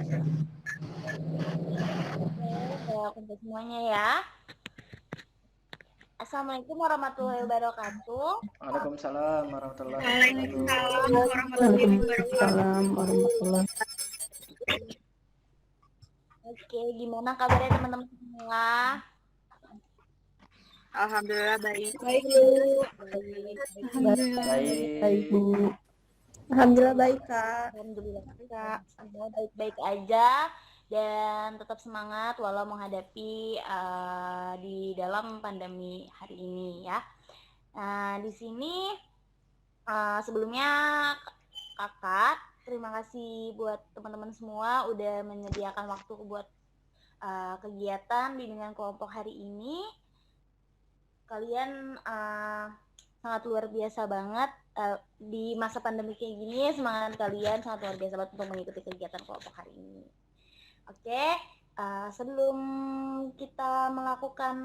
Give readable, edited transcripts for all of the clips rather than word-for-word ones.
Oke, untuk semuanya ya. Assalamualaikum warahmatullahi wabarakatuh. Waalaikumsalam warahmatullahi wabarakatuh. Waalaikumsalam warahmatullahi. Oke, gimana kabarnya teman-teman semua? Alhamdulillah baik. Baik, Bu. Alhamdulillah Baik, Bu. Alhamdulillah baik, Kak. Alhamdulillah Kak, semua baik-baik aja dan tetap semangat walau menghadapi di dalam pandemi hari ini ya. Nah, di sini sebelumnya Kakak terima kasih buat teman-teman semua udah menyediakan waktu buat kegiatan bimbingan kelompok hari ini. Kalian sangat luar biasa banget di masa pandemi kayak gini, semangat kalian sangat luar biasa banget untuk mengikuti kegiatan kelompok hari ini. Oke, sebelum kita melakukan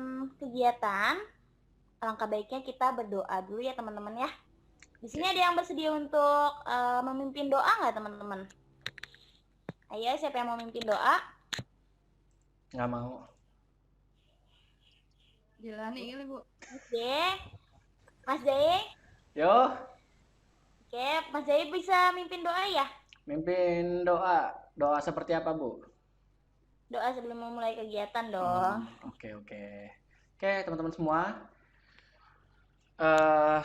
kegiatan, alangkah baiknya kita berdoa dulu ya teman-teman ya. Di sini ada yang bersedia untuk memimpin doa nggak teman-teman? Ayo, siapa yang mau memimpin doa? Nggak mau. jalani kali Bu. Oke, Mas Jai. Yo, Oke, Mas Jai bisa mimpin doa ya? mimpin doa. Doa seperti apa, Bu? Doa sebelum memulai kegiatan dong. Oke. Oke, teman-teman semua.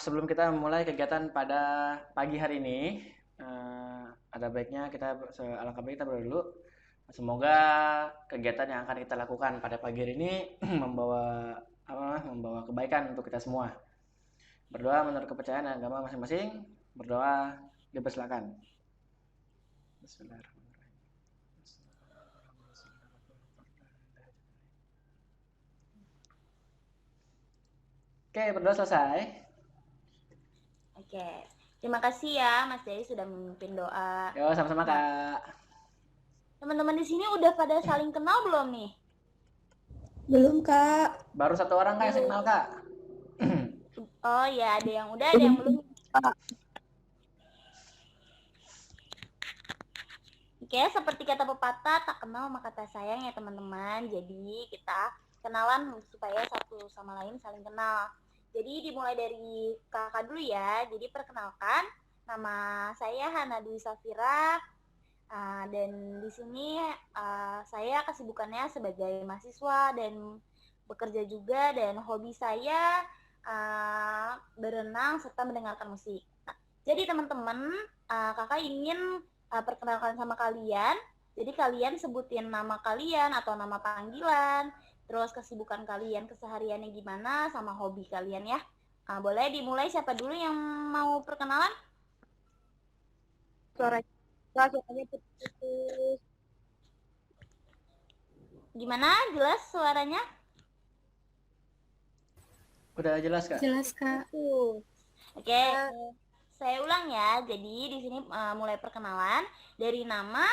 Sebelum kita memulai kegiatan pada pagi hari ini, ada baiknya alangkah baiknya kita berdoa dulu. Semoga kegiatan yang akan kita lakukan pada pagi hari ini membawa kebaikan untuk kita semua. Berdoa menurut kepercayaan dan agama masing-masing. Berdoa, dipersilakan. Bismillahirrahmanirrahim. Oke, berdoa selesai. Oke, terima kasih ya Mas Jai sudah memimpin doa. Yo, sama-sama Kak. Teman-teman di sini udah pada saling kenal belum nih? Belum, Kak. Baru satu orang Kak yang saya kenal Kak. Oh ya, ada yang udah, ada yang belum. Oke, seperti kata pepatah, tak kenal maka tak sayang ya teman-teman. Jadi kita kenalan supaya satu sama lain saling kenal. Jadi dimulai dari kakak dulu ya. Jadi perkenalkan, nama saya Hana Dwi Safira. Dan di sini saya kesibukannya sebagai mahasiswa dan bekerja juga, dan hobi saya berenang serta mendengarkan musik. Nah, jadi teman-teman, kakak ingin perkenalkan sama kalian. Jadi kalian sebutin nama kalian atau nama panggilan, terus kesibukan kalian kesehariannya gimana, sama hobi kalian ya. Boleh dimulai, siapa dulu yang mau perkenalan? Suaranya putus. Gimana? Jelas suaranya? Udah jelas Kak? Jelas Kak. Oke, saya ulang ya. Jadi di sini mulai perkenalan dari nama,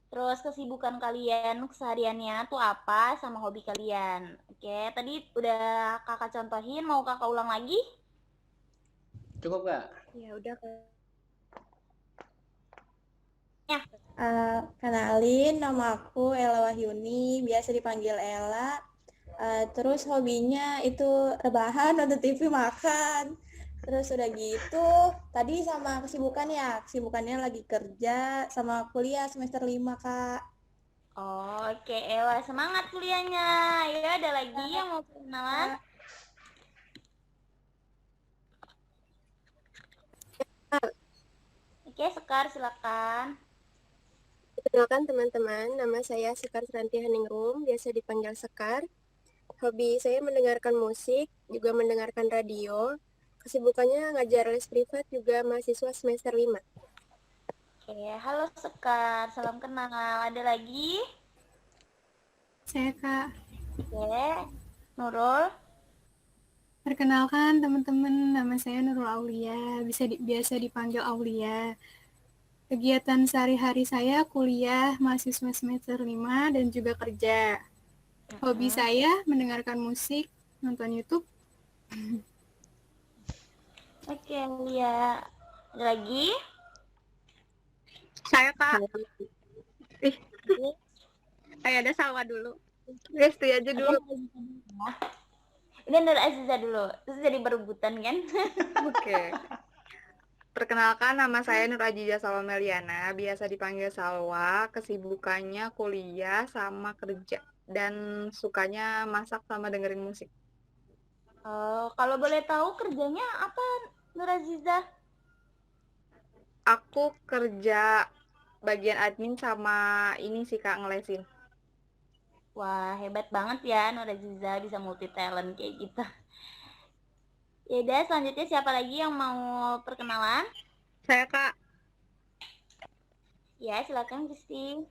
terus kesibukan kalian kesehariannya tuh apa, sama hobi kalian. Oke, tadi udah kakak contohin, mau kakak ulang lagi? Cukup Kak? Ya udah Kak. Kenalin, nama aku Ella Wahyuni, biasa dipanggil Ella. Terus hobinya itu rebahan, nonton TV, makan. Terus udah gitu, tadi sama kesibukannya lagi kerja sama kuliah semester 5, Kak. Oke, Ella, semangat kuliahnya. Ya, ada lagi yang mau kenalan? Oke, Sekar, silakan. Perkenalkan teman-teman, nama saya Sekar Sranti Haningrum, biasa dipanggil Sekar. Hobi saya mendengarkan musik, juga mendengarkan radio. Kesibukannya ngajar les privat, juga mahasiswa semester 5. Oke, halo Sekar, salam kenal. Ada lagi? Saya Kak. Oke, Nurul. Perkenalkan teman-teman, nama saya Nurul Aulia, biasa dipanggil Aulia. Kegiatan sehari-hari saya kuliah, mahasiswa semester 5 dan juga kerja. Hobi saya mendengarkan musik, nonton YouTube. Oke, Lia. Ada lagi? Saya Kak. Kayak ada Salwa dulu. Resti aja dulu. Ini Nur Aziza dulu, terus jadi berebutan kan? Oke. Perkenalkan, nama saya Nur Aziza Salwa Meliana, biasa dipanggil Salwa. Kesibukannya kuliah sama kerja, dan sukanya masak sama dengerin musik. Kalau boleh tahu kerjanya apa, Nur Aziza? Aku kerja bagian admin sama ini sih Kak, ngelesin. Wah, hebat banget ya Nur Aziza, bisa multi talent kayak gitu. Ya udah, selanjutnya siapa lagi yang mau perkenalan? Saya Kak. Ya, silakan Kristi.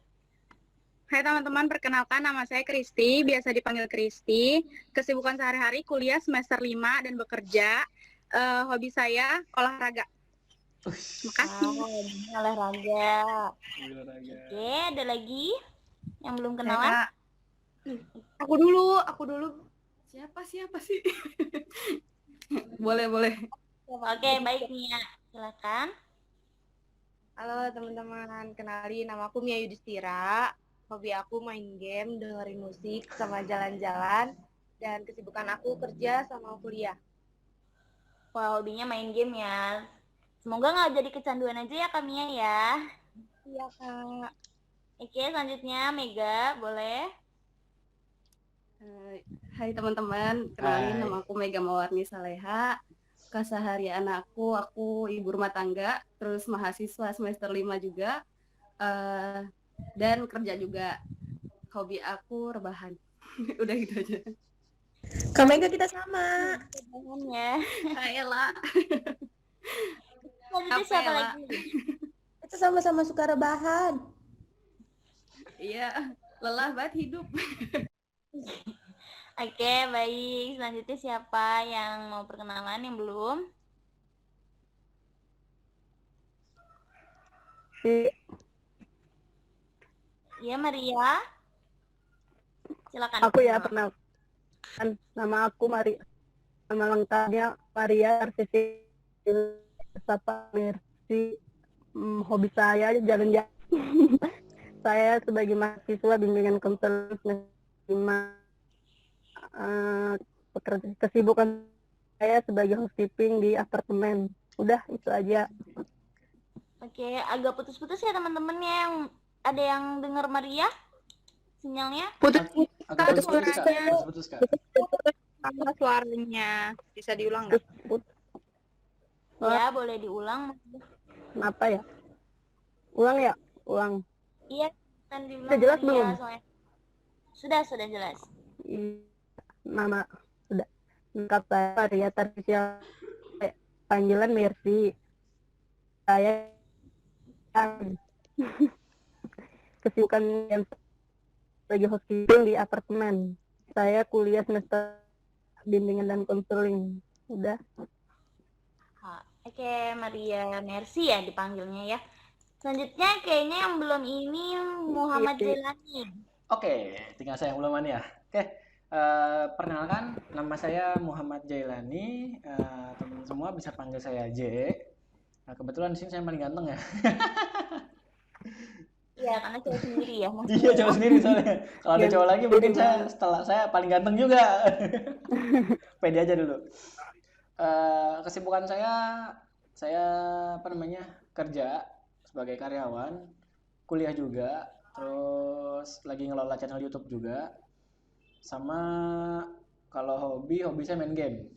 Hai teman-teman, perkenalkan nama saya Kristi, biasa dipanggil Kristi. Kesibukan sehari-hari kuliah semester 5 dan bekerja. Hobi saya olahraga. Makasih. Olahraga. Olahraga. Oke, ada lagi yang belum Saya, kenalan? Kak. Aku dulu. Siapa sih? Boleh. Oke, baik Nia. Silakan. Halo teman-teman, kenalin nama aku Mia Yudhistira. Hobi aku main game, dengerin musik, sama jalan-jalan. Dan kesibukan aku kerja sama kuliah. Wah, hobinya main game ya. Semoga nggak jadi kecanduan aja ya Kak Mia ya. Iya kak. Oke, selanjutnya Mega, boleh? Hai teman-teman, kenalin Hai. nama aku Mega Mawarni Saleha. Keseharian aku ibu rumah tangga, terus mahasiswa semester 5 juga, dan kerja juga. Hobi aku rebahan. Udah gitu aja. Kak Mega kita sama. Jangan ya. Hai Ella. Selanjutnya Apa siapa ya, La? lagi? Kita sama-sama suka rebahan. Iya, lelah banget hidup. Oke, baik. Selanjutnya siapa yang mau perkenalan yang belum? Iya, Maria. Silakan. Aku ya pernah. Nama aku nama lengkapnya Maria Arsisi Sapa Mercy. Hobi saya jalan-jalan. Saya sebagai mahasiswa bimbingan konseling semester 5. Kesibukan saya sebagai housekeeping di apartemen. Udah itu aja. Oke, agak putus-putus ya teman-teman ya. Yang ada yang dengar Maria? Sinyalnya? Agak putus-putus, Kak. suaranya. Putus-putus, Kak. Sama suaranya. Bisa diulang nggak? Ya, boleh diulang. Kenapa ya? Ulang ya? Ulang. Iya, kan diulang. Sudah jelas Maria, belum? soalnya. Sudah jelas. Nama sudah lengkap saya Maria Tarsia, panggilan Mercy. Saya kesibukan yang sebagai housekeeping di apartemen. Saya kuliah semester bimbingan dan konseling. Udah. Oke, Maria Mercy ya dipanggilnya ya. Selanjutnya kayaknya yang belum ini Muhammad Iya. Jailani. Oke, tinggal saya yang belum ya. Oke, perkenalkan nama saya Muhammad Jailani. Teman semua bisa panggil saya J. Nah, kebetulan di sini saya paling ganteng ya. Iya, karena cewek sendiri ya. Iya, cowok sendiri soalnya. Kalau ada cowok lagi mungkin saya paling ganteng juga. Pede aja dulu. Kesibukan saya kerja sebagai karyawan, kuliah juga, terus lagi ngelola channel YouTube juga, sama kalau hobi saya main game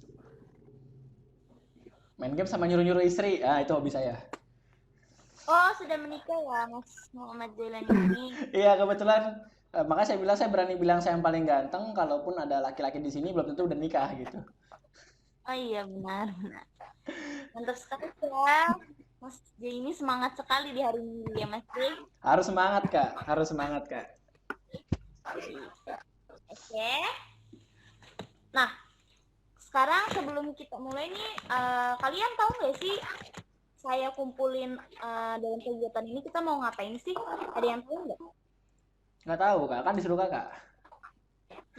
sama nyuruh istri, itu hobi saya. Oh, sudah menikah ya Mas Muhammad Jailani ini. Iya, kebetulan makanya saya bilang saya berani bilang saya yang paling ganteng, kalaupun ada laki-laki di sini belum tentu udah nikah gitu. Oh iya, benar. Mantap sekali ya. Mas J ini semangat sekali di hari ini ya Mas J. Harus semangat Kak. Oke. Nah, sekarang sebelum kita mulai nih, kalian tahu nggak sih saya kumpulin dalam kegiatan ini kita mau ngapain sih? Ada yang tahu nggak? Nggak tahu Kak, kan disuruh Kakak.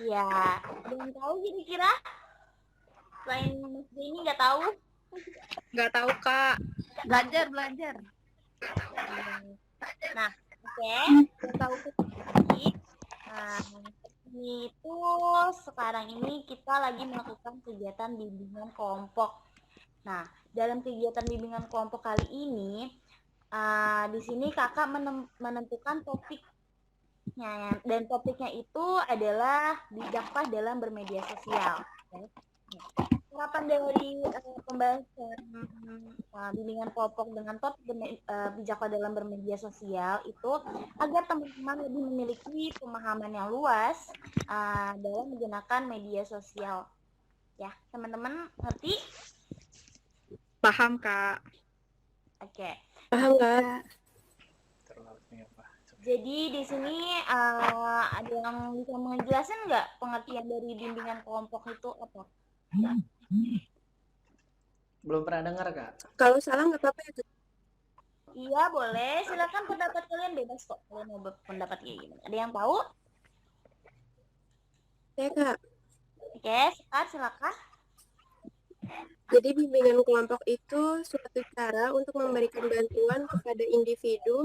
Ya, ada yang tahu kira-kira? Selain Mas J ini nggak tahu? Nggak tahu Kak. Belajar. Nah, oke. Kita tahu lagi. Nah, ini itu sekarang ini kita lagi melakukan kegiatan bimbingan kelompok. Nah, dalam kegiatan bimbingan kelompok kali ini, di sini kakak menentukan topiknya, dan topiknya itu adalah bijaklah dalam bermedia sosial. Harapan dari pembahasan bimbingan kelompok dengan topik bijaklah dalam bermedia sosial itu agar teman-teman lebih memiliki pemahaman yang luas dalam menggunakan media sosial. Ya, teman-teman ngerti? Paham, Kak. Oke. Paham Kak? Jadi di sini ada yang bisa menjelaskan nggak pengertian dari bimbingan kelompok itu apa? Belum pernah dengar, Kak. Kalau salah nggak apa-apa ya Kak? Iya, boleh. Silakan pendapat kalian bebas kok. Kalian mau berpendapat kayak gimana? Ada yang tahu? Ya Kak. Oke, Sekar, silakan. Jadi bimbingan kelompok itu suatu cara untuk memberikan bantuan kepada individu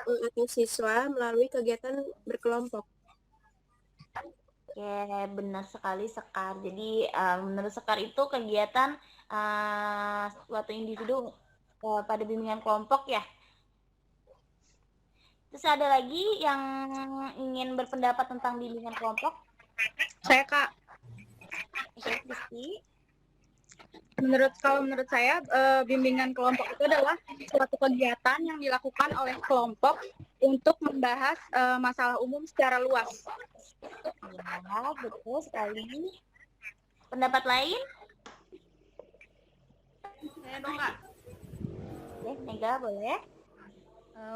atau siswa melalui kegiatan berkelompok. Oke, benar sekali Sekar. Jadi menurut Sekar itu kegiatan suatu individu pada bimbingan kelompok ya. Terus ada lagi yang ingin berpendapat tentang bimbingan kelompok? Saya, Kak. Oke, Kristi. Menurut saya, bimbingan kelompok itu adalah suatu kegiatan yang dilakukan oleh kelompok untuk membahas masalah umum secara luas. Ya, betul sekali. Pendapat lain? Saya dong, Kak. Oke, Mega boleh.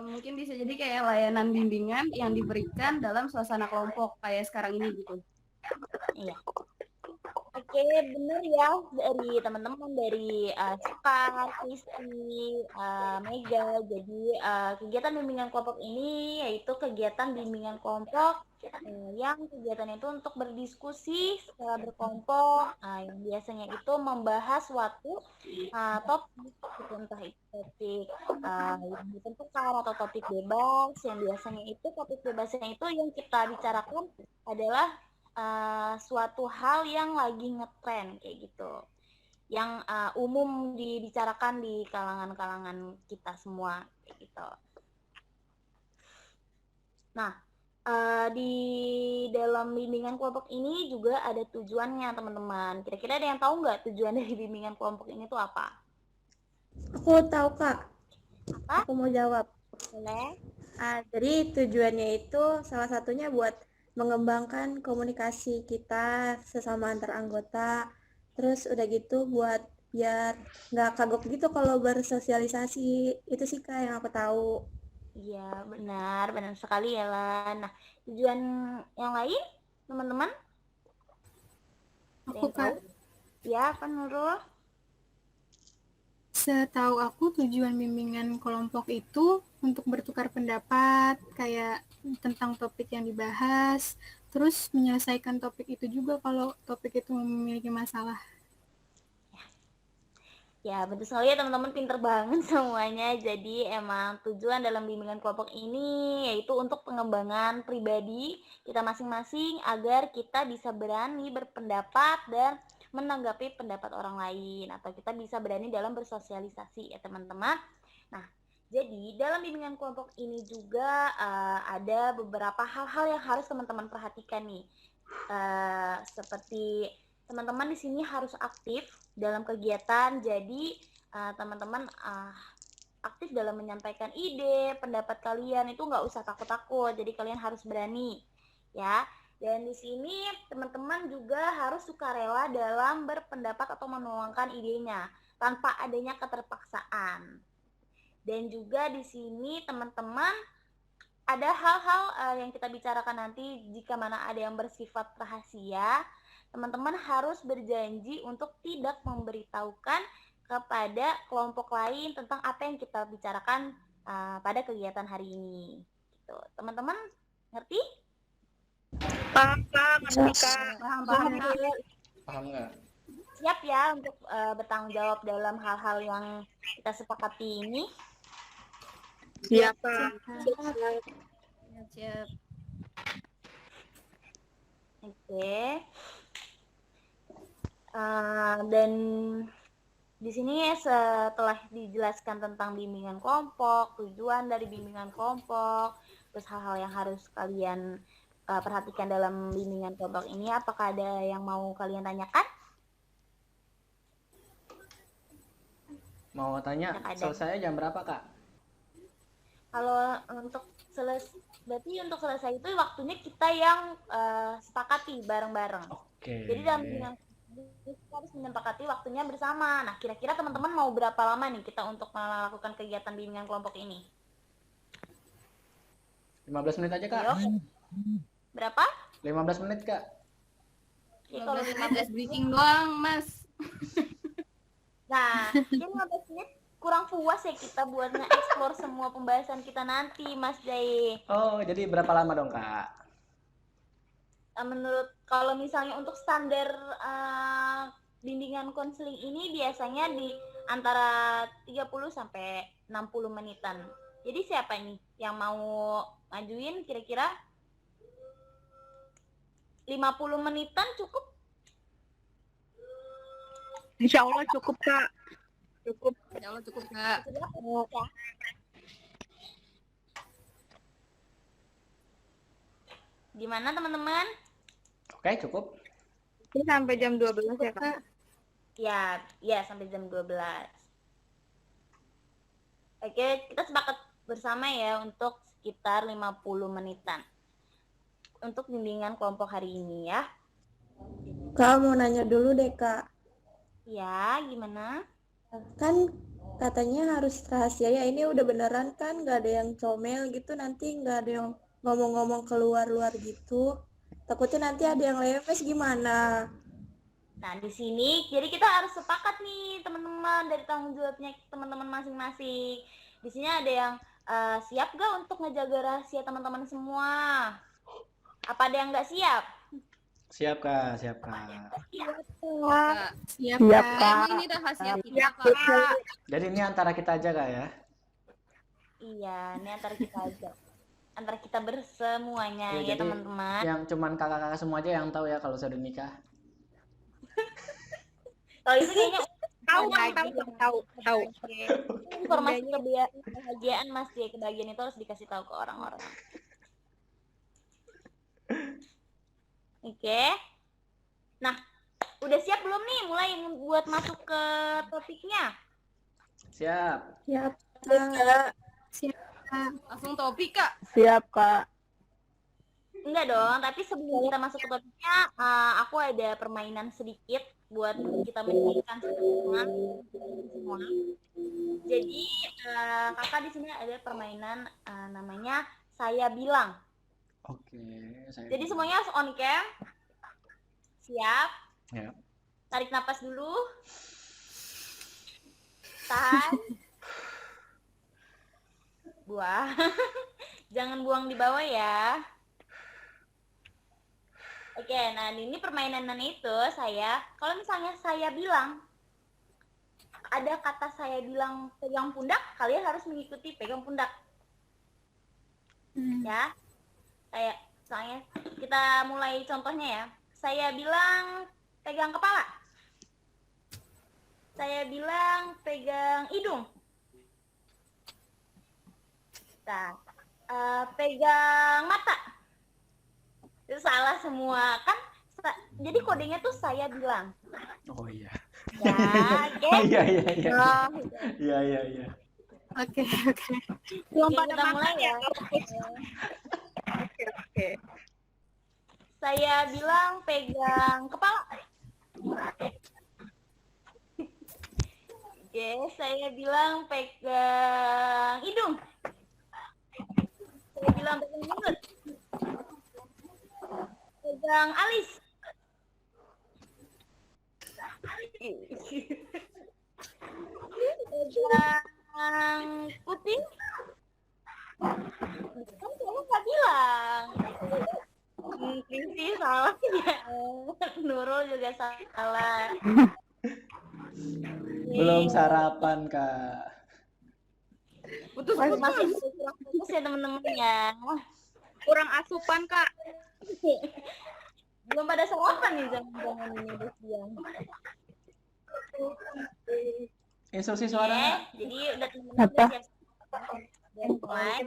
Mungkin bisa jadi kayak layanan bimbingan yang diberikan dalam suasana kelompok kayak sekarang ini gitu. Iya. Oke, benar ya dari teman-teman dari Sekar, Kristi, Mega. Jadi kegiatan bimbingan kelompok ini yaitu kegiatan bimbingan kelompok yang kegiatan itu untuk berdiskusi secara berkelompok, yang biasanya itu membahas suatu topik, entah itu topik yang ditentukan atau topik bebas, yang biasanya itu topik bebasnya itu yang kita bicarakan adalah suatu hal yang lagi ngetren kayak gitu, yang umum dibicarakan di kalangan-kalangan kita semua kayak gitu. Nah, di dalam bimbingan kelompok ini juga ada tujuannya teman-teman. Kira-kira ada yang tahu nggak tujuan dari bimbingan kelompok ini tuh apa? Aku tahu Kak. Apa? Aku mau jawab. Boleh? Jadi tujuannya itu salah satunya buat mengembangkan komunikasi kita sesama antar anggota. Terus udah gitu buat biar nggak kagok gitu kalau bersosialisasi. Itu sih Kak yang aku tahu. Iya, benar sekali ya Lan. Nah, tujuan yang lain teman-teman? Ada Aku, yang tahu? Kak, Ya, apa Nurul? setahu aku tujuan bimbingan kelompok itu untuk bertukar pendapat, kayak tentang topik yang dibahas, terus menyelesaikan topik itu juga kalau topik itu memiliki masalah. Ya, betul sekali ya teman-teman, pinter banget semuanya. Jadi emang tujuan dalam bimbingan kelompok ini yaitu untuk pengembangan pribadi kita masing-masing agar kita bisa berani berpendapat dan menanggapi pendapat orang lain, atau kita bisa berani dalam bersosialisasi ya teman-teman. Nah, jadi dalam bimbingan kelompok ini juga ada beberapa hal-hal yang harus teman-teman perhatikan nih. Seperti teman-teman di sini harus aktif dalam kegiatan, jadi teman-teman aktif dalam menyampaikan ide, pendapat kalian itu nggak usah takut-takut, jadi kalian harus berani ya. Dan di sini teman-teman juga harus sukarela dalam berpendapat atau menuangkan idenya tanpa adanya keterpaksaan. Dan juga di sini teman-teman ada hal-hal yang kita bicarakan nanti, jika mana ada yang bersifat rahasia, teman-teman harus berjanji untuk tidak memberitahukan kepada kelompok lain tentang apa yang kita bicarakan pada kegiatan hari ini. Gitu. Teman-teman ngerti? Paham, Kak. Ngerti, Kak. Paham. Paham nggak? Siap ya untuk bertanggung jawab dalam hal-hal yang kita sepakati ini? Siap, Kak. Siap. Oke. Dan di sini setelah dijelaskan tentang bimbingan kelompok, tujuan dari bimbingan kelompok, terus hal-hal yang harus kalian perhatikan dalam bimbingan kelompok ini, apakah ada yang mau kalian tanyakan? Mau tanya, selesai jam berapa, Kak? Kalau untuk berarti untuk selesai itu waktunya kita yang sepakati bareng-bareng. Oke. Jadi dalam bimbingan kita harus menyepakati waktunya bersama. Nah, kira-kira teman-teman mau berapa lama nih kita untuk melakukan kegiatan bimbingan kelompok ini? 15 menit aja, Kak. Ayo. Berapa? 15 menit, Kak. Ya, kalau 15 briefing doang, Mas. Nah, ini 15 menit kurang puas ya kita buat nge-explore semua pembahasan kita nanti, Mas Jai. Oh, jadi berapa lama dong, Kak? Menurut kalau misalnya untuk standar bimbingan konseling ini biasanya di antara 30 sampai 60 menitan. Jadi siapa nih yang mau ngajuin kira-kira 50 menitan cukup? Insya Allah cukup, Kak. Cukup. Insya Allah cukup, Kak. Gimana teman-teman? Oke, cukup. Ini sampai jam 12 ya, Kak? Ya sampai jam 12. Oke, kita sepakat bersama ya untuk sekitar 50 menitan. Untuk bimbingan kelompok hari ini ya. Kak, mau nanya dulu deh, Kak. Ya, gimana? Kan katanya harus rahasia ya, ini udah beneran kan? Nggak ada yang comel gitu, nanti nggak ada yang ngomong-ngomong keluar-luar gitu. Takutnya nanti ada yang lemes gimana? Nah, di sini jadi kita harus sepakat nih teman-teman dari tanggung jawabnya teman-teman masing-masing. Di sini ada yang siap gak untuk ngejaga rahasia teman-teman semua? Apa ada yang nggak siap? Siap, Kak. Siap, Kak. Kak. Siap, Siap, Kak. Kak. Emang ini rahasia kita, Kak. Jadi ini antara kita aja, Kak, ya? Iya, ini antara kita aja. Antara kita bersemuanya Ya, ya jadi teman-teman. yang cuman kakak-kakak semua aja yang tahu ya kalau saya udah nikah. Kalau itu kayaknya Tahu, Bang, tahu. informasi kebahagiaan Mas J, kebahagiaan itu harus dikasih tahu ke orang-orang. Oke. Nah, udah siap belum nih mulai buat masuk ke topiknya? Siap. Siap, Kak. Langsung topik, Kak. Siap, Kak. Enggak dong, tapi sebelum kita masuk ke topiknya, aku ada permainan sedikit buat kita mendengarkan semua. Jadi kakak di sini ada permainan namanya Saya Bilang. Oke, saya. Jadi semuanya harus on cam. Siap? Ya. Tarik napas dulu. Tahan. Buang. Jangan buang di bawah ya. Oke, nah ini permainan itu kalau misalnya saya bilang, ada kata saya bilang pegang pundak, kalian harus mengikuti pegang pundak. Ya, kayak misalnya kita mulai contohnya ya. Saya bilang pegang kepala. Saya bilang pegang hidung. Nah, pegang mata. Itu salah semua kan, jadi kodenya tuh saya bilang. Oh iya. Ya, oke. Iya. Iya. Oke. Belum Oke, pada kita makan mulai ya. ya. Oke. Saya bilang pegang kepala. Oke, saya bilang pegang hidung. Saya bilang pegang mulut. Pegang alis. Pegang kuping. Kan saya nggak bilang. Mungkin sih salah ya. Nurul juga salah. Belum sarapan, Kak. Masih kurang fokus ya teman-teman ya. Kurang asupan, Kak. Belum pada sarapan nih jangan-jangan ini udah siang. Instruksi Oke, suara. jadi udah temen-temen Apa? udah siap-siap. Udah mulai.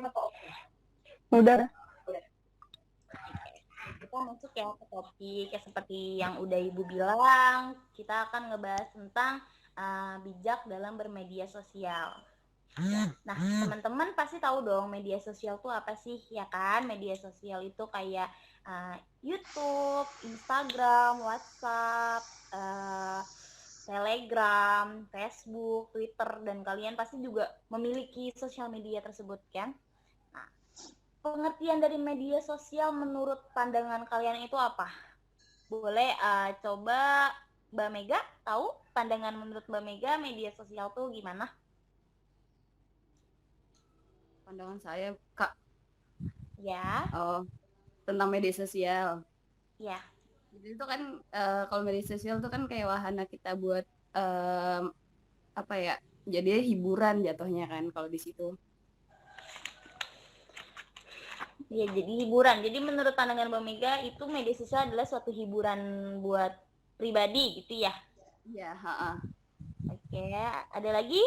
Udah. Kita masuk ya ke topik ya seperti yang udah Ibu bilang, kita akan ngebahas tentang bijak dalam bermedia sosial. Nah, teman-teman pasti tahu dong media sosial itu apa sih, ya kan? Media sosial itu kayak YouTube, Instagram, WhatsApp, Telegram, Facebook, Twitter, dan kalian pasti juga memiliki sosial media tersebut kan? Nah, pengertian dari media sosial menurut pandangan kalian itu apa? Boleh coba Mbak Mega tahu pandangan menurut Mbak Mega media sosial tuh gimana? Pandangan saya, Kak, Ya, tentang media sosial. ya. Jadi itu kan kalau media sosial itu kan kayak wahana kita buat apa ya? Jadi hiburan jatuhnya kan kalau di situ. Ya, jadi hiburan. Jadi menurut pandangan Mbak Mega itu media sosial adalah suatu hiburan buat pribadi gitu ya. Iya, heeh. Oke, ada lagi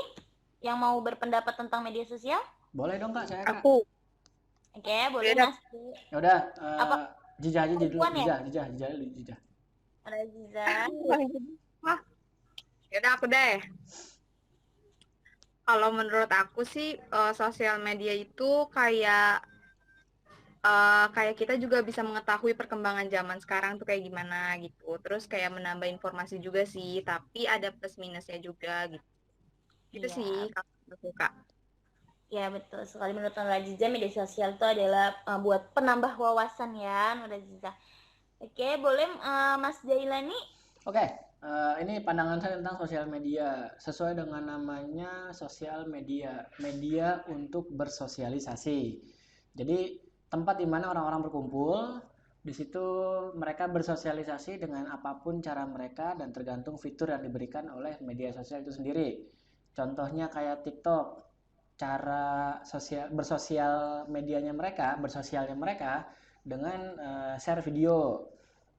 yang mau berpendapat tentang media sosial? Boleh dong Kak, saya Kak. Aku. Oke, boleh Beda. Mas. Ya udah, Apa? Jijah aja dulu, Perempuan ya? Jijah dulu, Jijah. Ada Ziza. Yaudah aku deh. Kalau menurut aku sih sosial media itu kayak kita juga bisa mengetahui perkembangan zaman sekarang tuh kayak gimana gitu. Terus kayak menambah informasi juga sih, tapi ada plus minusnya juga gitu. Gitu Iya. sih kalau menurut aku, Kak. Ya, betul sekali menurut Nura Ziza media sosial itu adalah buat penambah wawasan ya, Nura Ziza. Oke, boleh Mas Jailani? Oke, ini pandangan saya tentang sosial media. Sesuai dengan namanya sosial media, media untuk bersosialisasi. Jadi tempat di mana orang-orang berkumpul, di situ mereka bersosialisasi dengan apapun cara mereka dan tergantung fitur yang diberikan oleh media sosial itu sendiri. Contohnya kayak TikTok, cara bersosialnya mereka dengan share video.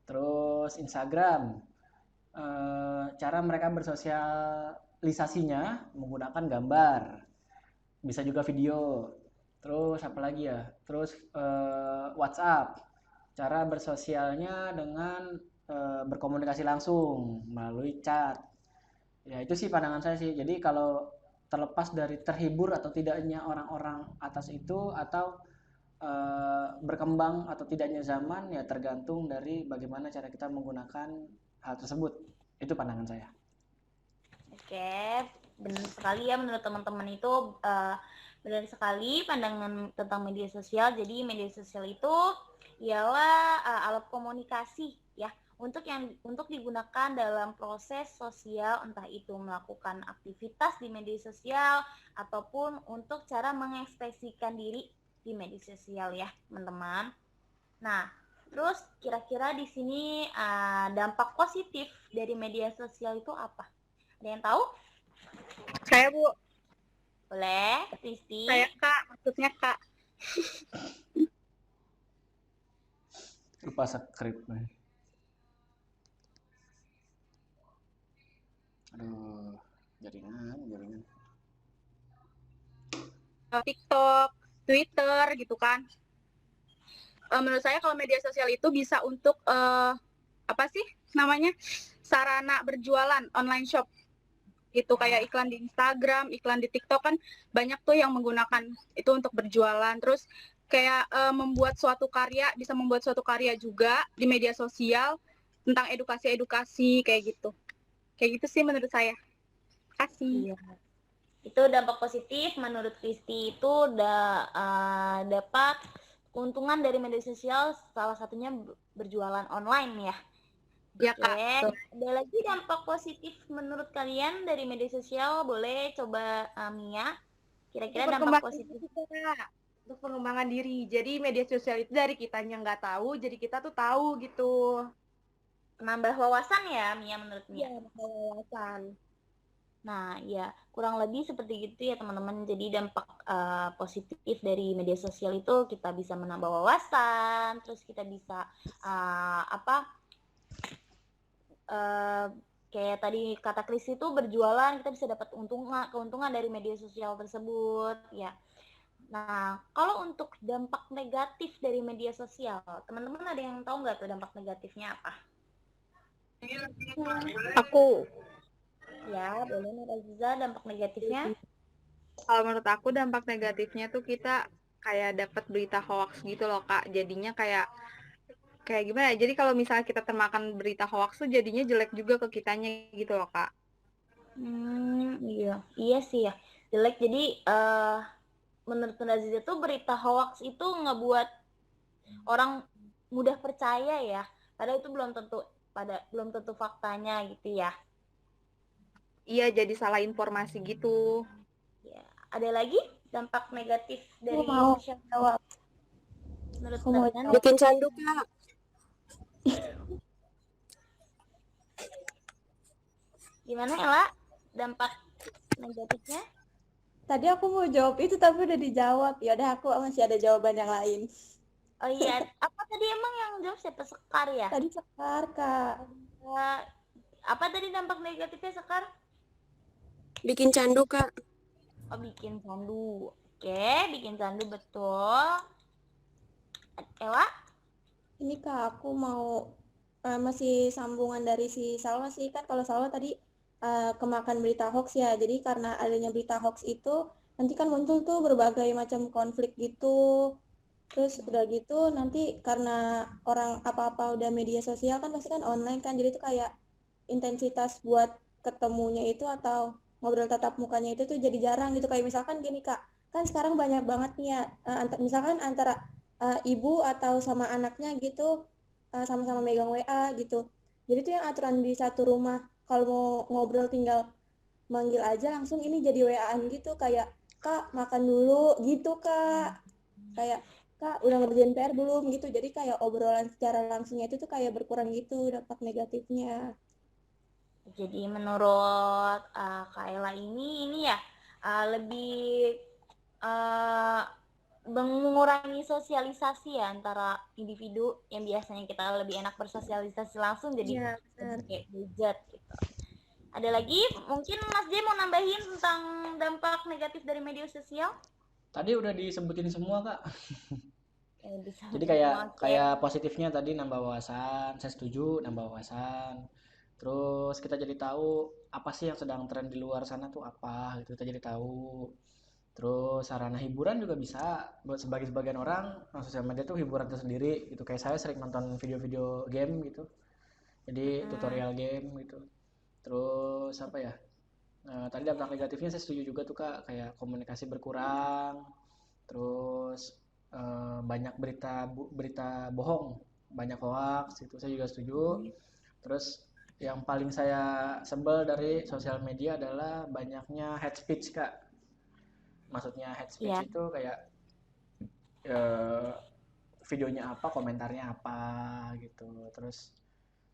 Terus Instagram, cara mereka bersosialisasinya menggunakan gambar, bisa juga video. Terus apa lagi ya? Terus WhatsApp, cara bersosialnya dengan berkomunikasi langsung melalui chat. Ya itu sih pandangan saya sih. Jadi kalau terlepas dari terhibur atau tidaknya orang-orang atas itu atau berkembang atau tidaknya zaman ya tergantung dari bagaimana cara kita menggunakan hal tersebut. Itu pandangan saya. Oke, benar sekali ya menurut teman-teman itu benar sekali pandangan tentang media sosial. Jadi media sosial itu ialah alat komunikasi ya untuk digunakan dalam proses sosial, entah itu melakukan aktivitas di media sosial ataupun untuk cara mengekspresikan diri di media sosial ya, teman-teman. Nah, terus kira-kira di sini dampak positif dari media sosial itu apa? Ada yang tahu? Saya, Bu. Boleh, Kristi. Saya, Kak. Maksudnya, Kak. Lupa skrip. Aduh, jaringan. TikTok, Twitter gitu kan. Menurut saya kalau media sosial itu bisa untuk apa sih namanya? Sarana berjualan online shop. Itu kayak iklan di Instagram, iklan di TikTok kan banyak tuh yang menggunakan itu untuk berjualan. Terus kayak bisa membuat suatu karya juga di media sosial tentang edukasi kayak gitu. Kayak gitu sih menurut saya. Kasih. Iya. Itu dampak positif menurut Kristi itu dapat keuntungan dari media sosial, salah satunya berjualan online ya. Ya, Oke, Kak. ada lagi dampak positif menurut kalian dari media sosial? Boleh coba Mia. Kira-kira dampak positif. Untuk pengembangan diri. Jadi media sosial itu dari kitanya nggak tahu, jadi kita tuh tahu gitu. Menambah wawasan ya, Mia menurut Mia. Iya, menambah wawasan. Nah, ya kurang lebih seperti itu ya teman-teman. Jadi dampak positif dari media sosial itu kita bisa menambah wawasan, terus kita bisa eh, kayak tadi kata Kris itu berjualan, kita bisa dapat keuntungan dari media sosial tersebut ya. Nah, kalau untuk dampak negatif dari media sosial, teman-teman ada yang tahu nggak tuh dampak negatifnya apa? Aku. Ya, boleh Nur Aziza, dampak negatifnya? Kalau menurut aku dampak negatifnya tuh kita kayak dapat berita hoax gitu loh Kak. Jadinya kayak gimana ya? Jadi kalau misalnya kita termakan berita hoax tuh jadinya jelek juga ke kitanya gitu loh Kak. Iya sih ya, jelek. Jadi menurut Nur Aziza tuh berita hoax itu ngebuat orang mudah percaya ya. Padahal itu belum tentu faktanya gitu ya. Iya, jadi salah informasi gitu. Ya, ada lagi dampak negatif dari mau sosial jawab. menurut Aku mau kalian? Bikin candu, Kak. Gimana Ella? Dampak negatifnya? Tadi aku mau jawab itu tapi udah dijawab. Ya udah aku masih ada jawaban yang lain. Oh iya, apa tadi emang yang jawab siapa? Sekar ya? Tadi Sekar, Kak. Apa tadi dampak negatifnya Sekar? Bikin candu, Kak. Oh, bikin candu. Oke, bikin candu betul. Ella? Ini Kak, aku mau masih sambungan dari si Salwa sih. Kan kalau Salwa tadi kemakan berita hoax ya. Jadi karena adanya berita hoax itu nanti kan muncul tuh berbagai macam konflik gitu. Terus udah gitu nanti karena orang apa-apa udah media sosial kan pasti kan online kan. Jadi tuh kayak intensitas buat ketemunya itu atau ngobrol tatap mukanya itu tuh jadi jarang gitu. Kayak misalkan gini Kak, kan sekarang banyak banget nih ya misalkan antara ibu atau sama anaknya gitu sama-sama megang WA gitu. Jadi tuh yang aturan di satu rumah kalau mau ngobrol tinggal manggil aja langsung ini jadi WA-an gitu kayak Kak makan dulu gitu Kak. Kayak Kak udah ngerjain PR belum gitu. Jadi kayak obrolan secara langsungnya itu tuh kayak berkurang gitu dampak negatifnya. Jadi menurut Kak Ella ini ya lebih mengurangi sosialisasi ya antara individu yang biasanya kita lebih enak bersosialisasi langsung jadi kayak gadget gitu. Ada lagi mungkin Mas J mau nambahin tentang dampak negatif dari media sosial? Tadi udah disebutin semua, Kak. Jadi Oke. kayak positifnya tadi nambah wawasan, saya setuju nambah wawasan. Terus kita jadi tahu apa sih yang sedang tren di luar sana tuh apa gitu, kita jadi tahu. Terus sarana hiburan juga bisa buat sebagian orang sosial media tuh hiburan tersendiri gitu. Kayak saya sering nonton video-video game gitu. Jadi tutorial game gitu. Terus apa ya? Tadi dampak negatifnya saya setuju juga tuh Kak, kayak komunikasi berkurang. Terus banyak berita bohong, banyak hoax itu saya juga setuju. Terus yang paling saya sebel dari sosial media adalah banyaknya hate speech Kak. Maksudnya hate speech itu kayak videonya apa, komentarnya apa gitu. Terus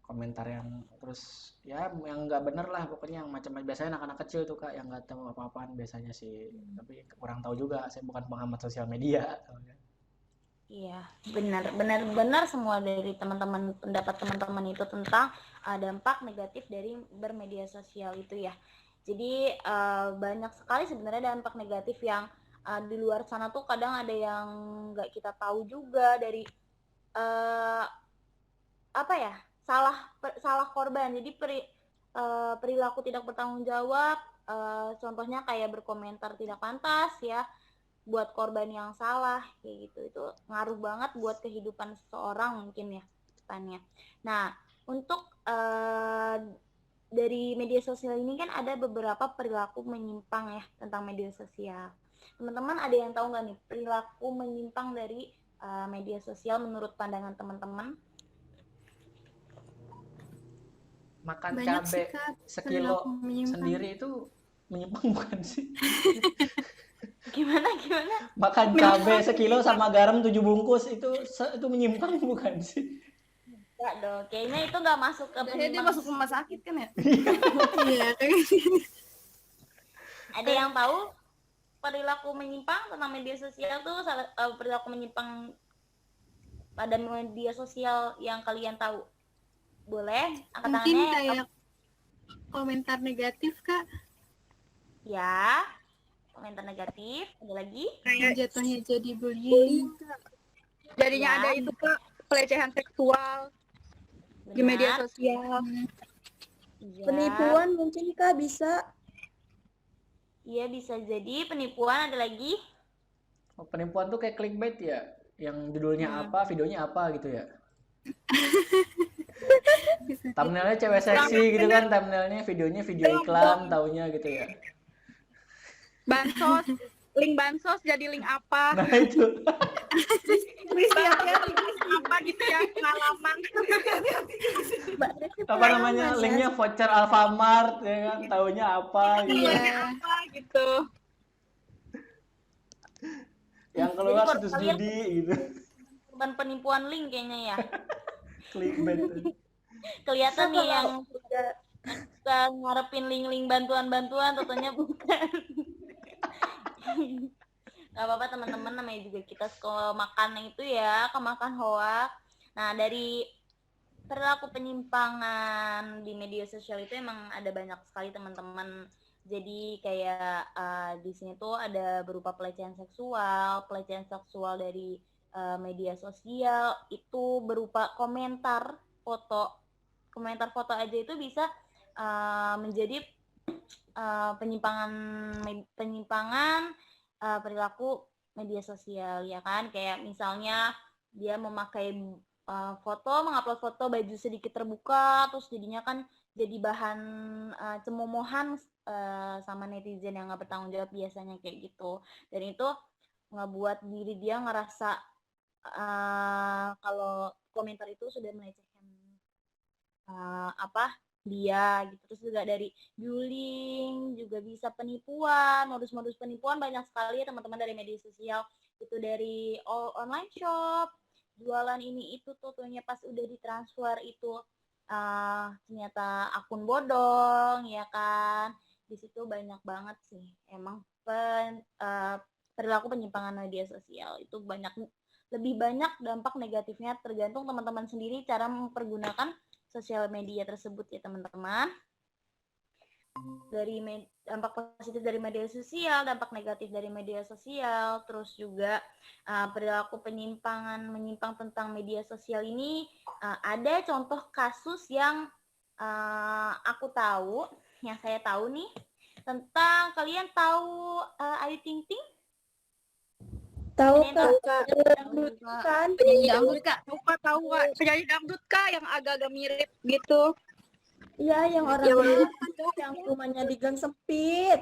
komentar yang terus ya yang nggak bener lah pokoknya yang macam biasanya anak-anak kecil tuh Kak yang nggak tahu apa-apaan biasanya sih. Tapi kurang tahu juga, saya bukan pengamat sosial media. Iya, benar semua dari teman-teman pendapat teman-teman itu tentang dampak negatif dari bermedia sosial itu ya. Jadi banyak sekali sebenarnya dampak negatif yang di luar sana tuh kadang ada yang nggak kita tahu juga dari apa ya salah korban. Jadi perilaku tidak bertanggung jawab, contohnya kayak berkomentar tidak pantas ya buat korban yang salah kayak gitu, itu ngaruh banget buat kehidupan seseorang mungkin ya depannya. Nah untuk dari media sosial ini kan ada beberapa perilaku menyimpang ya tentang media sosial. Teman-teman ada yang tahu nggak nih perilaku menyimpang dari media sosial menurut pandangan teman-teman? Makan Banyak cabai sih, Kak, sekilo perilaku menyimpang. sendiri itu menyimpang bukan sih? Gimana? Makan cabai sekilo sama garam 7 bungkus itu menyimpang bukan sih? Enggak dong, kayaknya itu nggak masuk ke Kayaknya dia masuk rumah sakit kan ya? Iya, kayak gitu. Ada yang tahu perilaku menyimpang tentang media sosial tuh perilaku menyimpang pada media sosial yang kalian tahu Boleh angkat Mungkin tangannya kayak komentar negatif, Kak, ya. Komentar negatif. Ada lagi? yang jatuhnya jadi bullying. Jadinya Ya. ada itu Kak, pelecehan seksual di media Benar. sosial. Iya. Penipuan mungkin Kak bisa. Iya bisa jadi penipuan. Ada lagi? Oh, penipuan tuh kayak clickbait ya, yang judulnya apa, videonya apa gitu ya. Bisa Thumbnailnya cewek seksi gitu kan, thumbnailnya videonya video iklan, taunya gitu ya. Bansos, link bansos jadi link apa? Nah itu. Apa gitu ya, pengalaman. Apa namanya, linknya voucher Alfamart ya kan, taunya apa gitu. Iya. Apa gitu. Yang keluar Jadi situs kalian- judi gitu. Korban penipuan link kayaknya ya. Clickbait. Kelihatan nih Kalau yang suka ngarepin link-link bantuan-bantuan, tentunya bukan. Gak apa-apa teman-teman, namanya juga kita suka makan yang itu ya, kemakan hoak. Nah, dari perilaku penyimpangan di media sosial itu emang ada banyak sekali teman-teman. Jadi kayak di sini tuh ada berupa pelecehan seksual dari media sosial itu berupa komentar foto aja itu bisa menjadi penyimpangan perilaku media sosial ya kan, kayak misalnya dia memakai mengupload foto baju sedikit terbuka, terus jadinya kan jadi bahan cemomohan sama netizen yang nggak bertanggung jawab biasanya kayak gitu, dan itu ngebuat diri dia ngerasa kalau komentar itu sudah melecehkan dia gitu. Terus juga dari bullying juga bisa penipuan, modus-modus penipuan banyak sekali ya teman-teman dari media sosial, itu dari online shop, jualan ini itu totalnya pas udah ditransfer itu ternyata akun bodong ya kan. Di situ banyak banget sih emang perilaku penyimpangan media sosial itu lebih banyak dampak negatifnya, tergantung teman-teman sendiri cara mempergunakan sosial media tersebut ya teman-teman. Dari dampak positif dari media sosial, dampak negatif dari media sosial, terus juga perilaku menyimpang tentang media sosial ini ada contoh kasus yang saya tahu nih tentang, kalian tahu Ayu Ting Ting? Tahu Kalian Kak, kan? Penyanyi dangdut, Kak. Tahu Kak, penyanyi dangdut Kak yang agak-agak mirip gitu. Iya, yang orang yang rumahnya di gang sempit.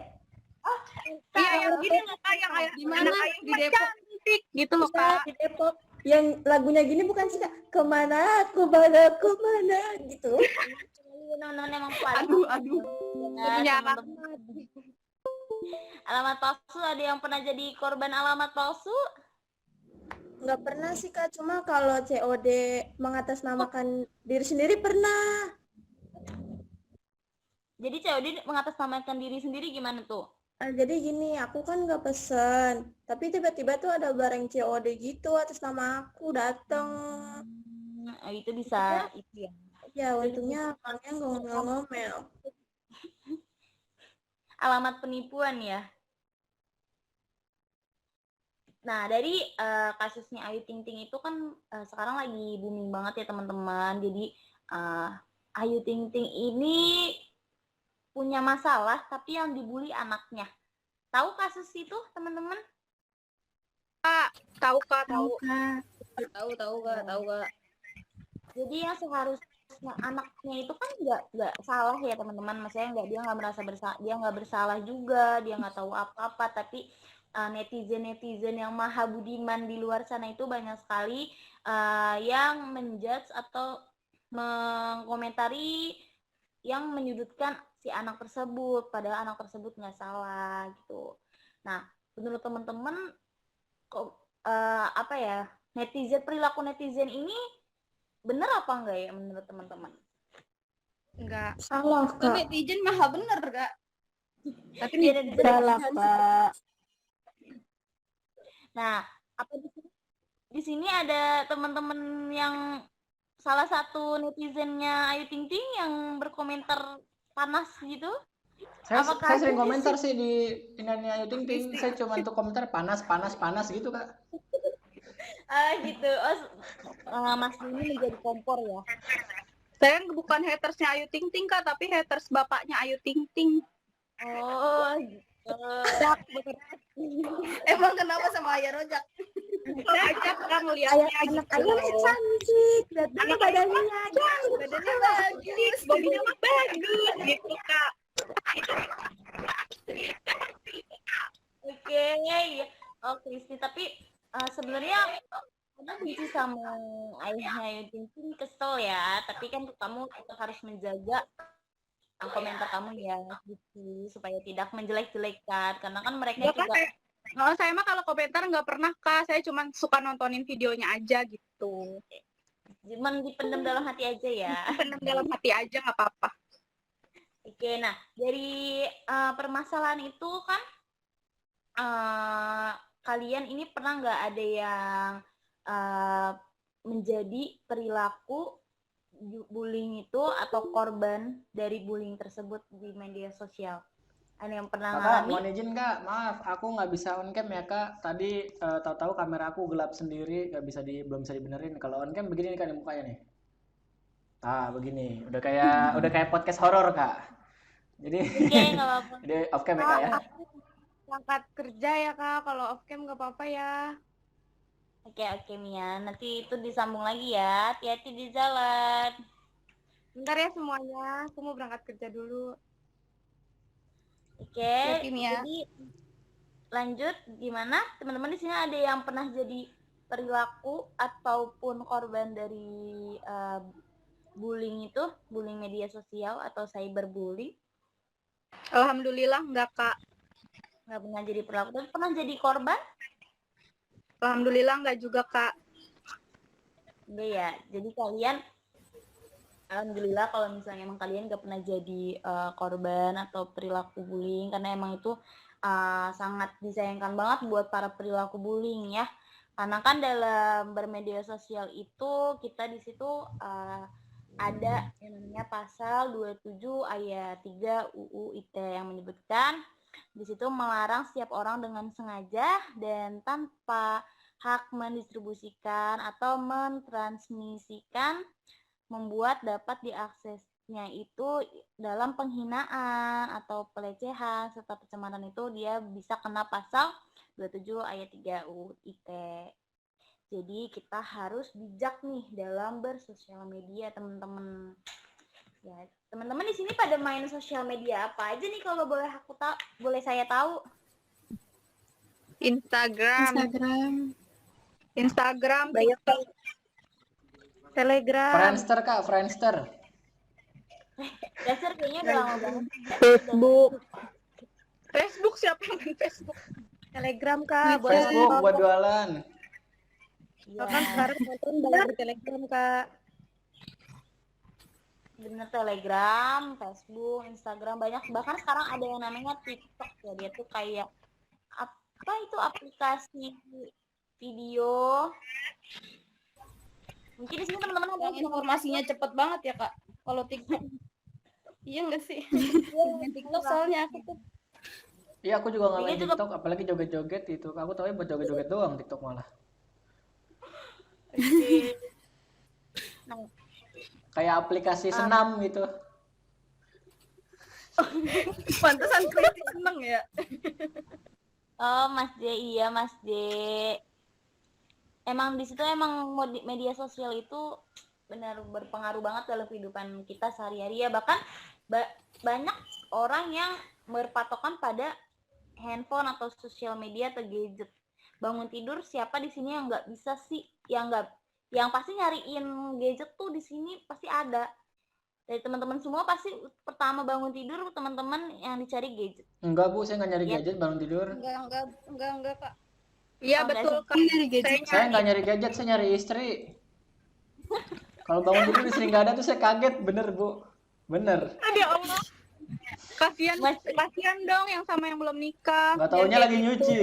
Iya, yang gini loh Kak, yang Di mana? Di Depok. cantik gitu loh Iya, Kak. di Depok. Yang lagunya gini bukan sih Kak? Kemana gitu. Teman-teman emang paling Aduh. Punya teman-teman. Alamat palsu, ada yang pernah jadi korban alamat palsu? Nggak pernah sih Kak, cuma kalau COD mengatasnamakan diri sendiri pernah. Jadi COD mengatasnamakan diri sendiri gimana tuh? Jadi gini, aku kan nggak pesen, tapi tiba-tiba tuh ada barang COD gitu atas nama aku dateng. Itu bisa itu ya. Ya untungnya orangnya nggak ngomel-ngomel. Alamat penipuan ya. Nah, dari kasusnya Ayu Ting Ting itu kan sekarang lagi booming banget ya teman-teman. Jadi Ayu Ting Ting ini punya masalah, tapi yang dibully anaknya. Tahu kasus itu teman-teman? Tahu Kak, tahu. Tahu Kak. Jadi yang seharusnya anaknya itu kan nggak salah ya teman-teman, maksudnya dia nggak merasa bersalah, dia nggak bersalah juga, dia nggak tahu apa-apa, tapi netizen yang maha budiman di luar sana itu banyak sekali yang menjudge atau mengomentari yang menyudutkan si anak tersebut, padahal anak tersebut nggak salah gitu. Nah, menurut teman-teman perilaku netizen ini benar apa enggak ya menurut teman-teman? Enggak. Salah Kak. Netizen maha bener, Kak. Tapi dia Salah Kak. Nah, apa di sini ada teman-teman yang salah satu netizennya Ayu Ting Ting yang berkomentar panas gitu? Apakah Saya sering ada komentar sih di ini Ayu Ting Ting. Saya cuma untuk komentar panas gitu, Kak. gitu. Mas ini menjadi kompor ya. Saya bukan hatersnya Ayu Ting Ting Kak, tapi haters bapaknya Ayu Ting Ting. Oh, gitu. Emang kenapa sama Ayah Rojak? Aja kan ngeliatnya gitu. Ayah cantik, badannya Badannya bagus, bodinya mah bagus gitu Kak. Oke, ya. Oh, Kristi, tapi sebenarnya kamu benci sama ayahnya Ayu Ting Ting, kesel ya. Tapi kan kamu tetap harus menjaga komentar kamu ya, gitu, supaya tidak menjelek-jelekkan. Karena kan mereka juga. Saya mah kalau komentar nggak pernah Kak, saya cuma suka nontonin videonya aja gitu. Cuman dipendam dalam hati aja ya. Pendam dalam hati aja nggak apa-apa. Oke, nah dari permasalahan itu kan kalian ini pernah nggak ada yang menjadi perilaku bullying itu atau korban dari bullying tersebut di media sosial? Ada yang pernah Kakak, ngalami? mohon izin Kak, maaf aku nggak bisa on cam ya Kak. Tadi tahu-tahu kamera aku gelap sendiri, belum bisa dibenerin. Kalau on cam begini nih Kak, nih mukanya nih. Ah, begini. Udah kayak podcast horor Kak. Jadi Oke, nggak apa-apa. jadi off cam ya Kak ya. Aku berangkat kerja ya Kak, kalau off cam nggak apa-apa ya. Oke Mia, nanti itu disambung lagi ya. Hati-hati di jalan. Bentar ya semuanya, aku mau berangkat kerja dulu. Oke, Hati-hati, Mia. jadi lanjut gimana? Teman-teman di sini ada yang pernah jadi perilaku ataupun korban dari bullying itu, bullying media sosial atau cyberbullying? Alhamdulillah nggak Kak. Nggak pernah jadi perilaku, tapi pernah jadi korban? Alhamdulillah nggak juga Kak. Enggak ya, jadi kalian alhamdulillah kalau misalnya emang kalian nggak pernah jadi korban atau perilaku bullying, karena emang itu sangat disayangkan banget buat para perilaku bullying ya. Karena kan dalam bermedia sosial itu kita di situ ada yang namanya pasal 27 ayat 3 UU ITE yang menyebutkan di situ melarang setiap orang dengan sengaja dan tanpa hak mendistribusikan atau mentransmisikan, membuat dapat diaksesnya itu dalam penghinaan atau pelecehan serta pencemaran, itu dia bisa kena pasal 27 ayat 3 UU ITE. Jadi kita harus bijak nih dalam bersosial media, teman-teman. Ya, teman-teman di sini pada main sosial media apa aja nih kalau boleh saya tahu? Instagram, Banyak Kak. Telegram, Friendster Kak, Friendster. Dasar kayaknya udah lama banget. Facebook siapa yang main Facebook? Telegram Kak, boleh Facebook buat jualan. Bahkan sekarang nonton banyak di Telegram Kak. Bener, Telegram, Facebook, Instagram, banyak. Bahkan sekarang ada yang namanya TikTok ya, dia tuh kayak apa itu aplikasi video. Mungkin di sini teman-teman ada Yang informasinya cepet banget ya Kak. Kalau TikTok. Iya nggak sih? Yang TikTok soalnya aku tuh. Iya, aku juga nggak main Ini juga- TikTok, apalagi joget-joget itu. Aku tahu buat joget-joget doang TikTok malah. Oke. Nah, Kayak aplikasi senam gitu. Pantesan kritik seneng ya. oh Mas J, iya Mas J. Emang di situ emang media sosial itu benar berpengaruh banget dalam kehidupan kita sehari-hari ya. Bahkan banyak orang yang berpatokan pada handphone atau sosial media atau gadget. Bangun tidur, siapa di sini yang nggak bisa sih, yang pasti nyariin gadget tuh di sini pasti ada. Dari teman-teman semua pasti pertama bangun tidur teman-teman yang dicari gadget. Enggak Bu, saya nggak nyari Iya. gadget bangun tidur. Enggak Kak. Iya Oh, betul Kak. Saya nggak nyari gadget, saya nyari istri. Kalau bangun tidur istri nggak ada tuh saya kaget, bener Bu. Bener. Aduh ya Allah. Kasihan dong yang sama yang belum nikah. Nggak taunya lagi nyuci.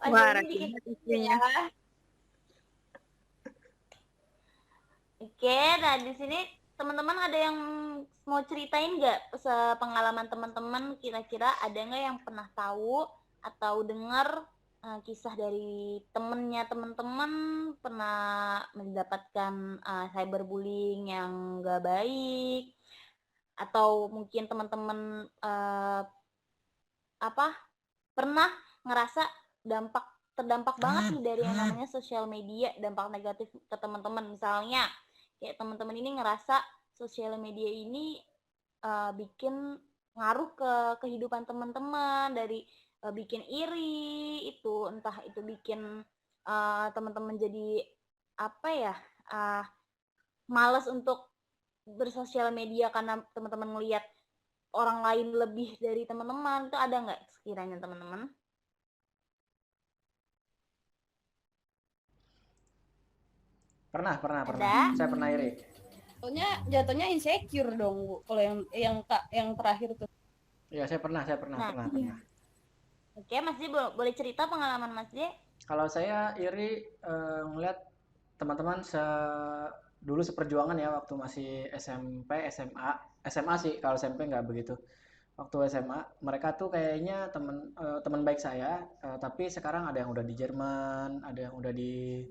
Wah, Wah, jadi dikit istrinya. ya. Oke, nah di sini teman-teman ada yang mau ceritain nggak pengalaman teman-teman, kira-kira ada nggak yang pernah tahu atau dengar kisah dari temennya teman-teman pernah mendapatkan cyberbullying yang nggak baik, atau mungkin teman-teman pernah ngerasa terdampak banget nih dari yang namanya sosial media, dampak negatif ke teman-teman. Misalnya kayak teman-teman ini ngerasa sosial media ini bikin ngaruh ke kehidupan teman-teman, dari bikin iri, itu entah itu bikin teman-teman jadi malas untuk bersosial media karena teman-teman melihat orang lain lebih dari teman-teman. Itu ada nggak sekiranya teman-teman? Pernah. Ada? Saya pernah iri. Jatuhnya insecure dong, Bu. Kalau yang terakhir tuh. Iya, saya pernah. Oke, Mas J boleh cerita pengalaman Mas J? Kalau saya iri ngeliat teman-teman dulu seperjuangan ya waktu masih SMP, SMA sih, kalau SMP nggak begitu. Waktu SMA mereka tuh kayaknya teman baik saya, tapi sekarang ada yang udah di Jerman, ada yang udah di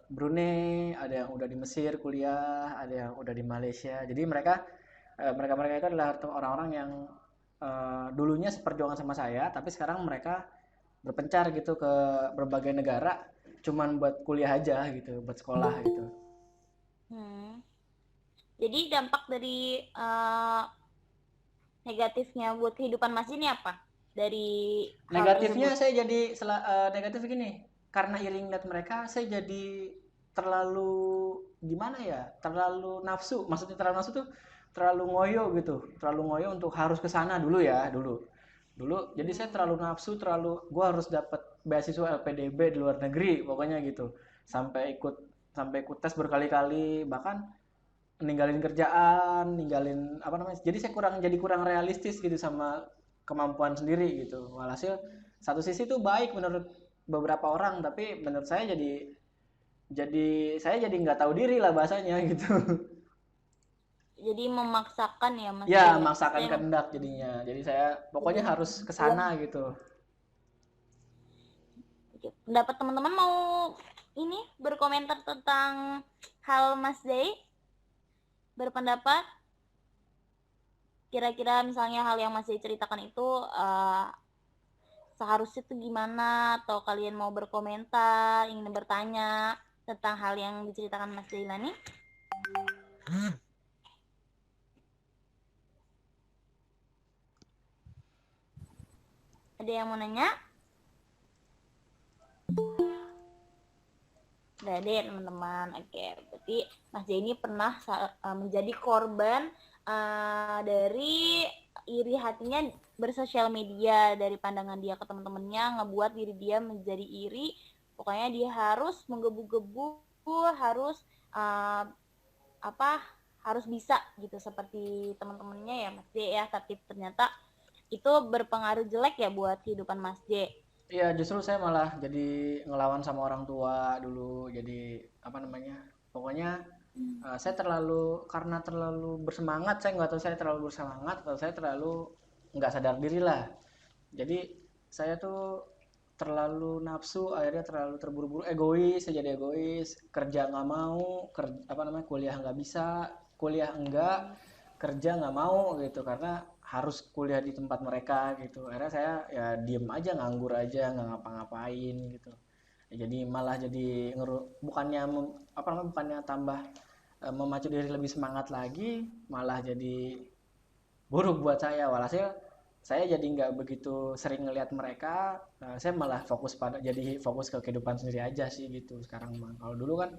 Brunei, ada yang udah di Mesir kuliah, ada yang udah di Malaysia. Jadi mereka itu adalah orang-orang yang dulunya seperjuangan sama saya, tapi sekarang mereka berpencar gitu ke berbagai negara, cuman buat kuliah aja gitu, buat sekolah gitu. Jadi dampak dari negatifnya buat kehidupan Mas ini apa? Dari negatifnya saya jadi negatif gini, karena iri ngeliat mereka, saya jadi terlalu gimana ya, terlalu nafsu. Maksudnya terlalu nafsu tuh terlalu ngoyo gitu, terlalu ngoyo untuk harus ke sana dulu. Jadi saya terlalu nafsu, gue harus dapat beasiswa LPDB di luar negeri pokoknya gitu, sampai ikut tes berkali-kali, bahkan ninggalin kerjaan, jadi saya kurang realistis gitu sama kemampuan sendiri gitu. Walhasil satu sisi itu baik menurut beberapa orang, tapi menurut saya jadi nggak tahu diri lah bahasanya gitu. Jadi memaksakan ya Mas? Ya, memaksakan kehendak jadinya. Jadi saya pokoknya harus ke sana gitu. Pendapat teman-teman mau ini berkomentar tentang hal Mas Day? Berpendapat? Kira-kira misalnya hal yang Mas Day ceritakan itu seharusnya itu gimana? Atau kalian mau berkomentar, ingin bertanya tentang hal yang diceritakan Mas Dailani? Ada yang mau nanya? Gak ada ya teman-teman. Oke, berarti Mas J ini pernah menjadi korban dari iri hatinya bersosial media, dari pandangan dia ke teman-temannya ngebuat diri dia menjadi iri. Pokoknya dia harus menggebu-gebu, harus harus bisa gitu seperti teman-temannya ya Mas J ya. Tapi ternyata itu berpengaruh jelek ya buat kehidupan Mas J. Iya, justru saya malah jadi ngelawan sama orang tua dulu. Jadi pokoknya saya karena terlalu bersemangat, saya nggak tahu saya terlalu bersemangat atau saya terlalu nggak sadar diri lah. Jadi saya tuh terlalu nafsu, akhirnya terlalu terburu-buru, saya jadi egois, kerja nggak mau, kuliah nggak bisa, kuliah enggak, kerja nggak mau gitu, karena harus kuliah di tempat mereka gitu. Akhirnya saya ya diem aja, nganggur aja, nggak ngapa-ngapain gitu. Jadi malah jadi bukannya tambah memacu diri lebih semangat lagi, malah jadi buruk buat saya. Walhasil saya jadi nggak begitu sering ngelihat mereka, saya malah fokus ke kehidupan sendiri aja sih gitu sekarang mah. Kalau dulu kan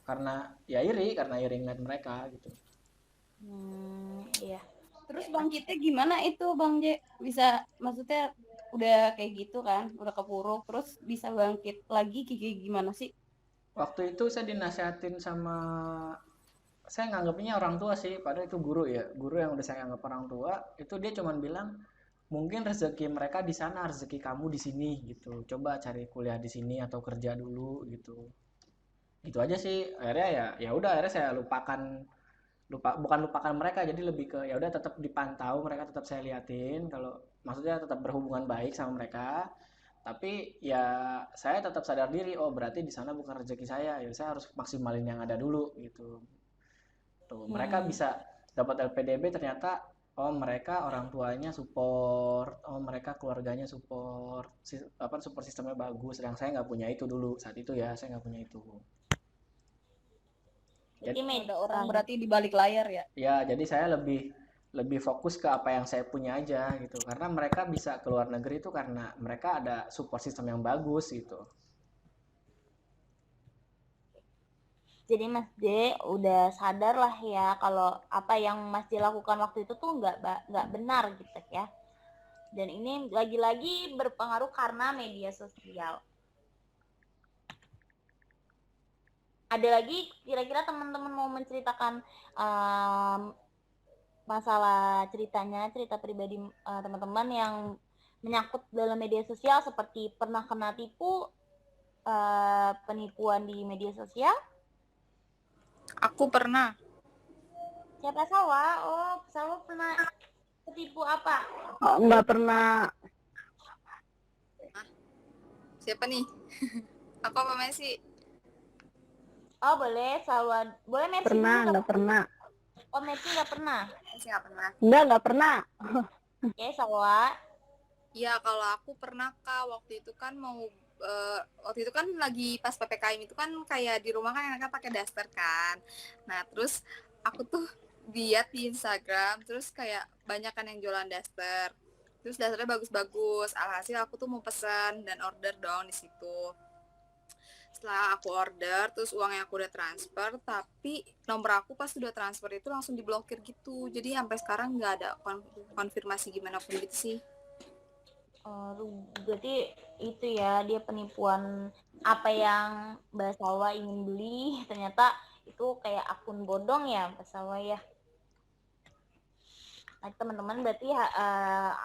karena iri ngeliat mereka gitu. Iya. Terus bangkitnya gimana itu Bang J? Bisa, maksudnya udah kayak gitu kan, udah kepuruk, terus bisa bangkit lagi kayak gimana sih? Waktu itu saya dinasihatin sama, saya nganggapnya orang tua sih, padahal itu guru ya, guru yang udah saya anggap orang tua. Itu dia cuman bilang, mungkin rezeki mereka di sana, rezeki kamu di sini gitu. Coba cari kuliah di sini atau kerja dulu gitu. Gitu aja sih. Akhirnya ya udah, akhirnya saya bukan lupakan mereka, jadi lebih ke ya udah tetap dipantau mereka, tetap saya liatin, kalau maksudnya tetap berhubungan baik sama mereka, tapi ya saya tetap sadar diri, oh berarti di sana bukan rezeki saya, ya saya harus maksimalin yang ada dulu gitu. Tuh mereka bisa dapat LPDB, ternyata oh mereka orang tuanya support, oh mereka keluarganya support, support sistemnya bagus, sedang saya nggak punya itu dulu saat itu, ya saya nggak punya itu. Jadi Ada orang berarti di balik layar ya. Ya, jadi saya lebih fokus ke apa yang saya punya aja gitu. Karena mereka bisa ke luar negeri itu karena mereka ada support system yang bagus gitu. Jadi Mas D udah sadar lah ya kalau apa yang Mas D lakukan waktu itu tuh nggak benar gitu ya. Dan ini lagi-lagi berpengaruh karena media sosial. Ada lagi kira-kira teman-teman mau menceritakan masalah cerita pribadi teman-teman yang menyangkut dalam media sosial, seperti pernah kena tipu, penipuan di media sosial? Aku pernah. Siapa Salwa? Oh, Salwa pernah ketipu apa? Oh, nggak pernah. Siapa nih? Aku apa Messi? Oh, boleh Salwa. Boleh Mercy Pernah, dulu. nggak pernah. Oh, Mercy nggak pernah. Messi nggak pernah. Nggak pernah. Oke, Salwa. Ya kalau aku pernah Kak, waktu itu kan lagi pas PPKM itu kan kayak di rumah kan enaknya pakai daster kan. Nah terus aku tuh lihat di Instagram, terus kayak banyak kan yang jualan daster. Terus dasternya bagus-bagus. Alhasil aku tuh mau pesan dan order dong di situ. Setelah aku order, terus uang yang aku udah transfer, tapi nomor aku pas udah transfer itu langsung diblokir gitu. Jadi sampai sekarang nggak ada konfirmasi gimana pun gitu sih. Berarti itu ya, dia penipuan apa yang Mbak Salwa ingin beli, ternyata itu kayak akun bodong ya Mbak Salwa ya. Nah, teman-teman berarti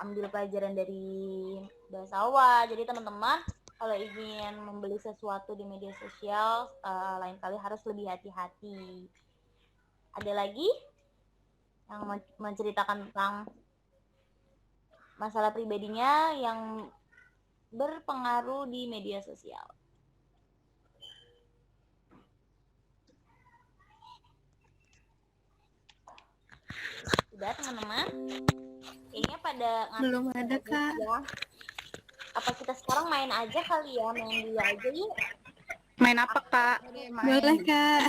ambil pelajaran dari Mbak Salwa. Jadi teman-teman kalau ingin membeli sesuatu di media sosial, lain kali harus lebih hati-hati. Ada lagi yang menceritakan tentang masalah pribadinya yang berpengaruh di media sosial? Sudah teman-teman? Kayaknya pada Belum ada, Kak. Ya. Apa kita sekarang main aja kali ya, main dulu aja yuk. Main apa Kak? Boleh, Kak.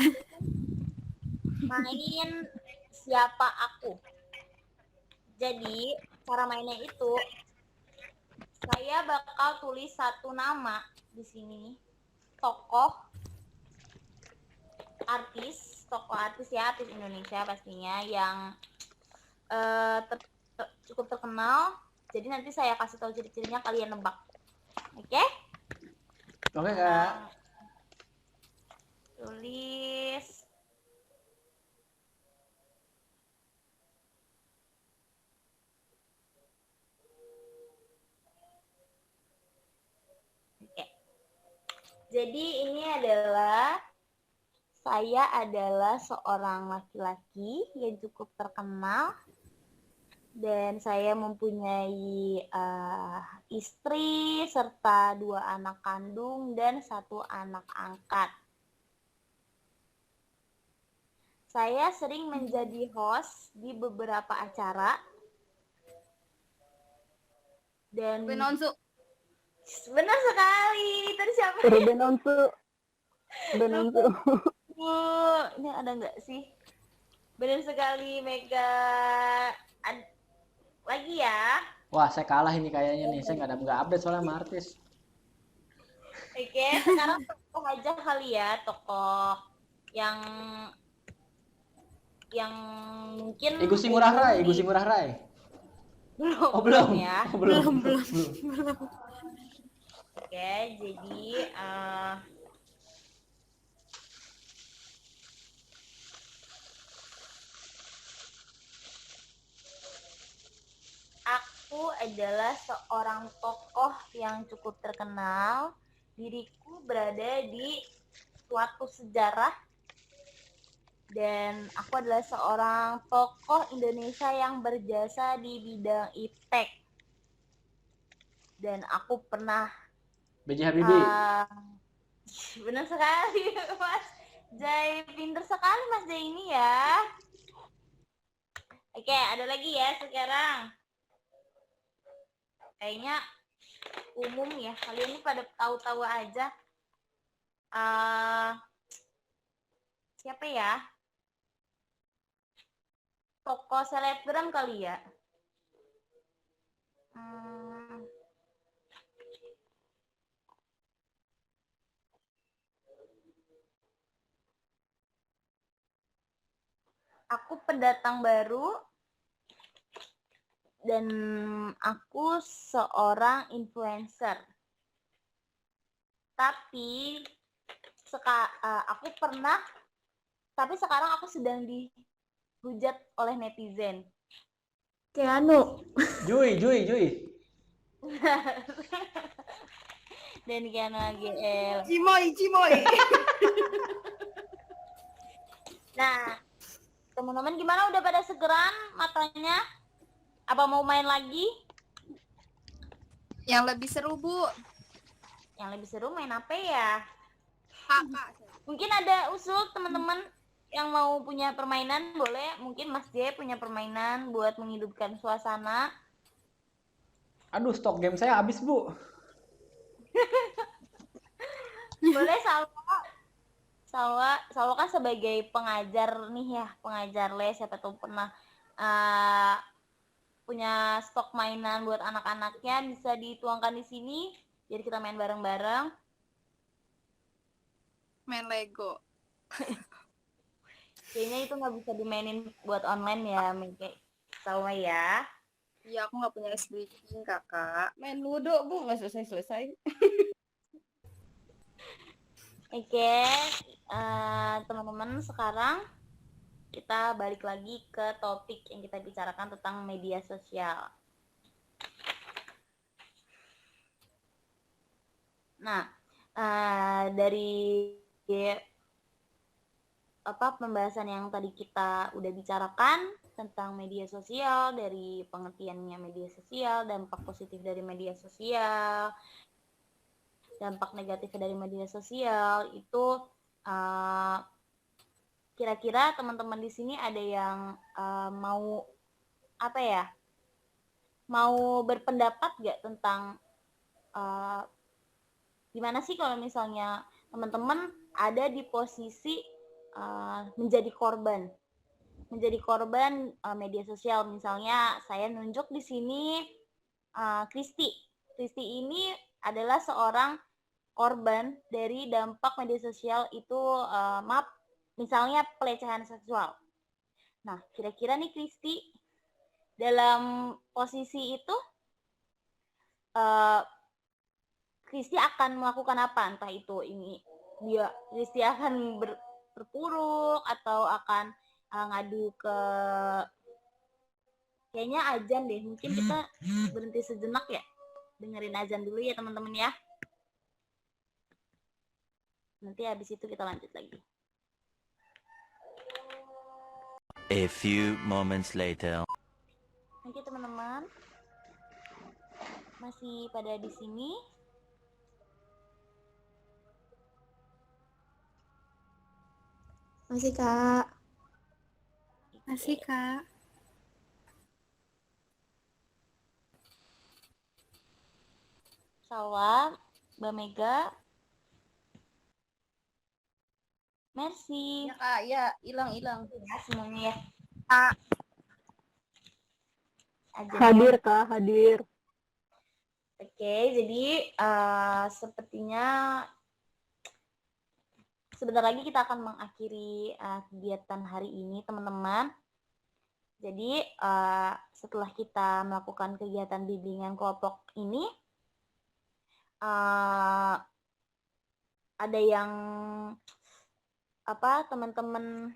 Main siapa aku. Jadi cara mainnya itu saya bakal tulis satu nama di sini, tokoh artis ya, artis Indonesia pastinya yang cukup terkenal. Jadi nanti saya kasih tahu ciri-cirinya, kalian nebak. Oke? Oke, Kak. Tulis. Oke. Jadi ini adalah, saya adalah seorang laki-laki yang cukup terkenal. Dan saya mempunyai istri serta 2 anak kandung dan 1 anak angkat. Saya sering menjadi host di beberapa acara. Dan Benonsu. Benar sekali. Tadi siapa? Benonsu. Bu, ini ada nggak sih? Benar sekali, Mega. Lagi ya. Wah, saya kalah ini kayaknya nih. Saya nggak update soalnya sama artis. Oke, sekarang tokoh aja kali ya, tokoh yang mungkin Igusti Ngurah Rai. belum. Oh, belum Ya. Oh, belum. Oke, jadi aku adalah seorang tokoh yang cukup terkenal. Diriku berada di suatu sejarah dan aku adalah seorang tokoh Indonesia yang berjasa di bidang iptek. Dan aku pernah B.J. Habibie. benar sekali Mas Jai, pinter sekali Mas Jai ini ya. Oke, ada lagi ya sekarang. Kayaknya umum ya, kalian ini pada tahu-tahu aja. Siapa ya? Tokoh selebgram kali ya. Aku pendatang baru dan aku seorang influencer. Tapi tapi sekarang aku sedang dihujat oleh netizen. Keanu. Jui. Dan Keanu AGL. Cimoy. Nah, teman-teman gimana, udah pada segeran matanya? Apa mau main lagi? Yang lebih seru, Bu. Yang lebih seru main apa ya? Kak. Mungkin ada usul teman-teman yang mau punya permainan, boleh. Mungkin Mas J punya permainan buat menghidupkan suasana. Aduh, stok game saya habis, Bu. Boleh Salwa kan sebagai pengajar nih ya, pengajar les, siapa tahu pernah punya stok mainan buat anak-anaknya, bisa dituangkan di sini jadi kita main bareng-bareng. Main Lego. Kayaknya itu nggak bisa dimainin buat online ya, kayak Salwa ya. Iya, aku nggak punya SBK, Kakak. Main Ludo, Bu, nggak selesai-selesai. Oke, teman-teman, sekarang kita balik lagi ke topik yang kita bicarakan tentang media sosial. Nah, dari pembahasan yang tadi kita udah bicarakan tentang media sosial, dari pengertiannya media sosial, dampak positif dari media sosial, dampak negatif dari media sosial, itu kira-kira teman-teman di sini ada yang mau mau berpendapat nggak tentang gimana sih kalau misalnya teman-teman ada di posisi menjadi korban media sosial. Misalnya saya nunjuk di sini Kristi ini adalah seorang korban dari dampak media sosial itu, misalnya pelecehan seksual. Nah, kira-kira nih Kristi dalam posisi itu Kristi akan melakukan apa? Entah itu Kristi akan terpuruk atau akan ngadu ke, kayaknya azan deh. Mungkin kita berhenti sejenak ya, dengerin azan dulu ya teman-teman ya. Nanti habis itu kita lanjut lagi. A few moments later. Oke teman-teman, masih pada di sini? Masih, Kak. Masih, Kak. Salwa, Mbak Mega, Mercy. Ya, Kak, ya, hilang. Ya, semuanya ya. Hadir, Kak, hadir. Oke, jadi sepertinya sebentar lagi kita akan mengakhiri kegiatan hari ini, teman-teman. Jadi setelah kita melakukan kegiatan bimbingan kelompok ini, ada yang teman-teman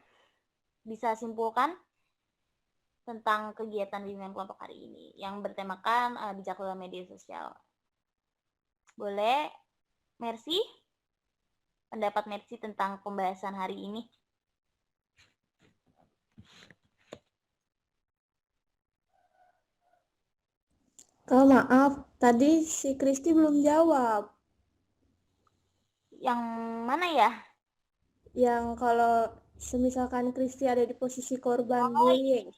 bisa simpulkan tentang kegiatan bimbingan kelompok hari ini yang bertemakan bijak dalam media sosial. Boleh, Mercy? pendapat Mercy tentang pembahasan hari ini? Kalau maaf, tadi si Kristi belum jawab. Yang mana ya? Yang kalau semisalkan Kristi ada di posisi korban bullying,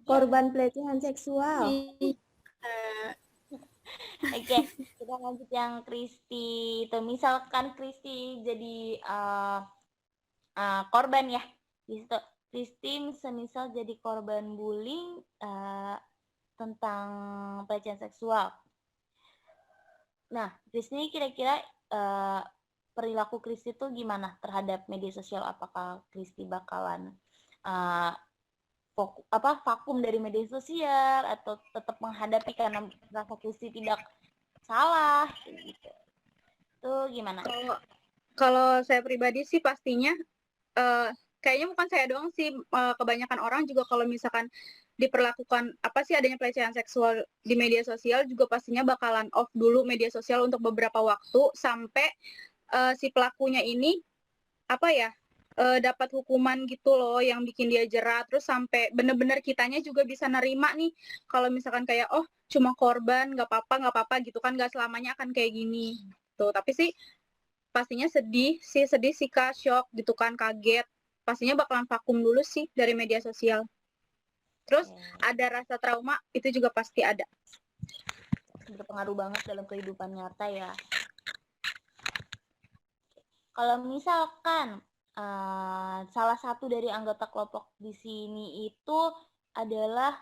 korban pelecehan seksual. Oke, kita lanjut yang Kristi. Itu misalkan Kristi jadi korban ya. Di situ Kristi semisal jadi korban bullying tentang pelecehan seksual. Nah, Kristi kira-kira perilaku Kristi itu gimana terhadap media sosial? Apakah Kristi bakalan vakum dari media sosial atau tetap menghadapi karena rasa Kristi tidak salah gitu? Itu gimana? Kalau saya pribadi sih pastinya kayaknya bukan saya doang sih, kebanyakan orang juga kalau misalkan diperlakukan adanya pelecehan seksual di media sosial juga pastinya bakalan off dulu media sosial untuk beberapa waktu sampai si pelakunya ini dapat hukuman gitu loh yang bikin dia jera, terus sampai bener-bener kitanya juga bisa nerima nih kalau misalkan kayak cuma korban nggak apa-apa gitu kan, nggak selamanya akan kayak gini tuh. Tapi sih pastinya sedih sih Kak, shock gitu kan, kaget, pastinya bakalan vakum dulu sih dari media sosial. Terus ada rasa trauma itu juga pasti ada, berpengaruh banget dalam kehidupan nyata ya. Kalau misalkan salah satu dari anggota kelompok di sini itu adalah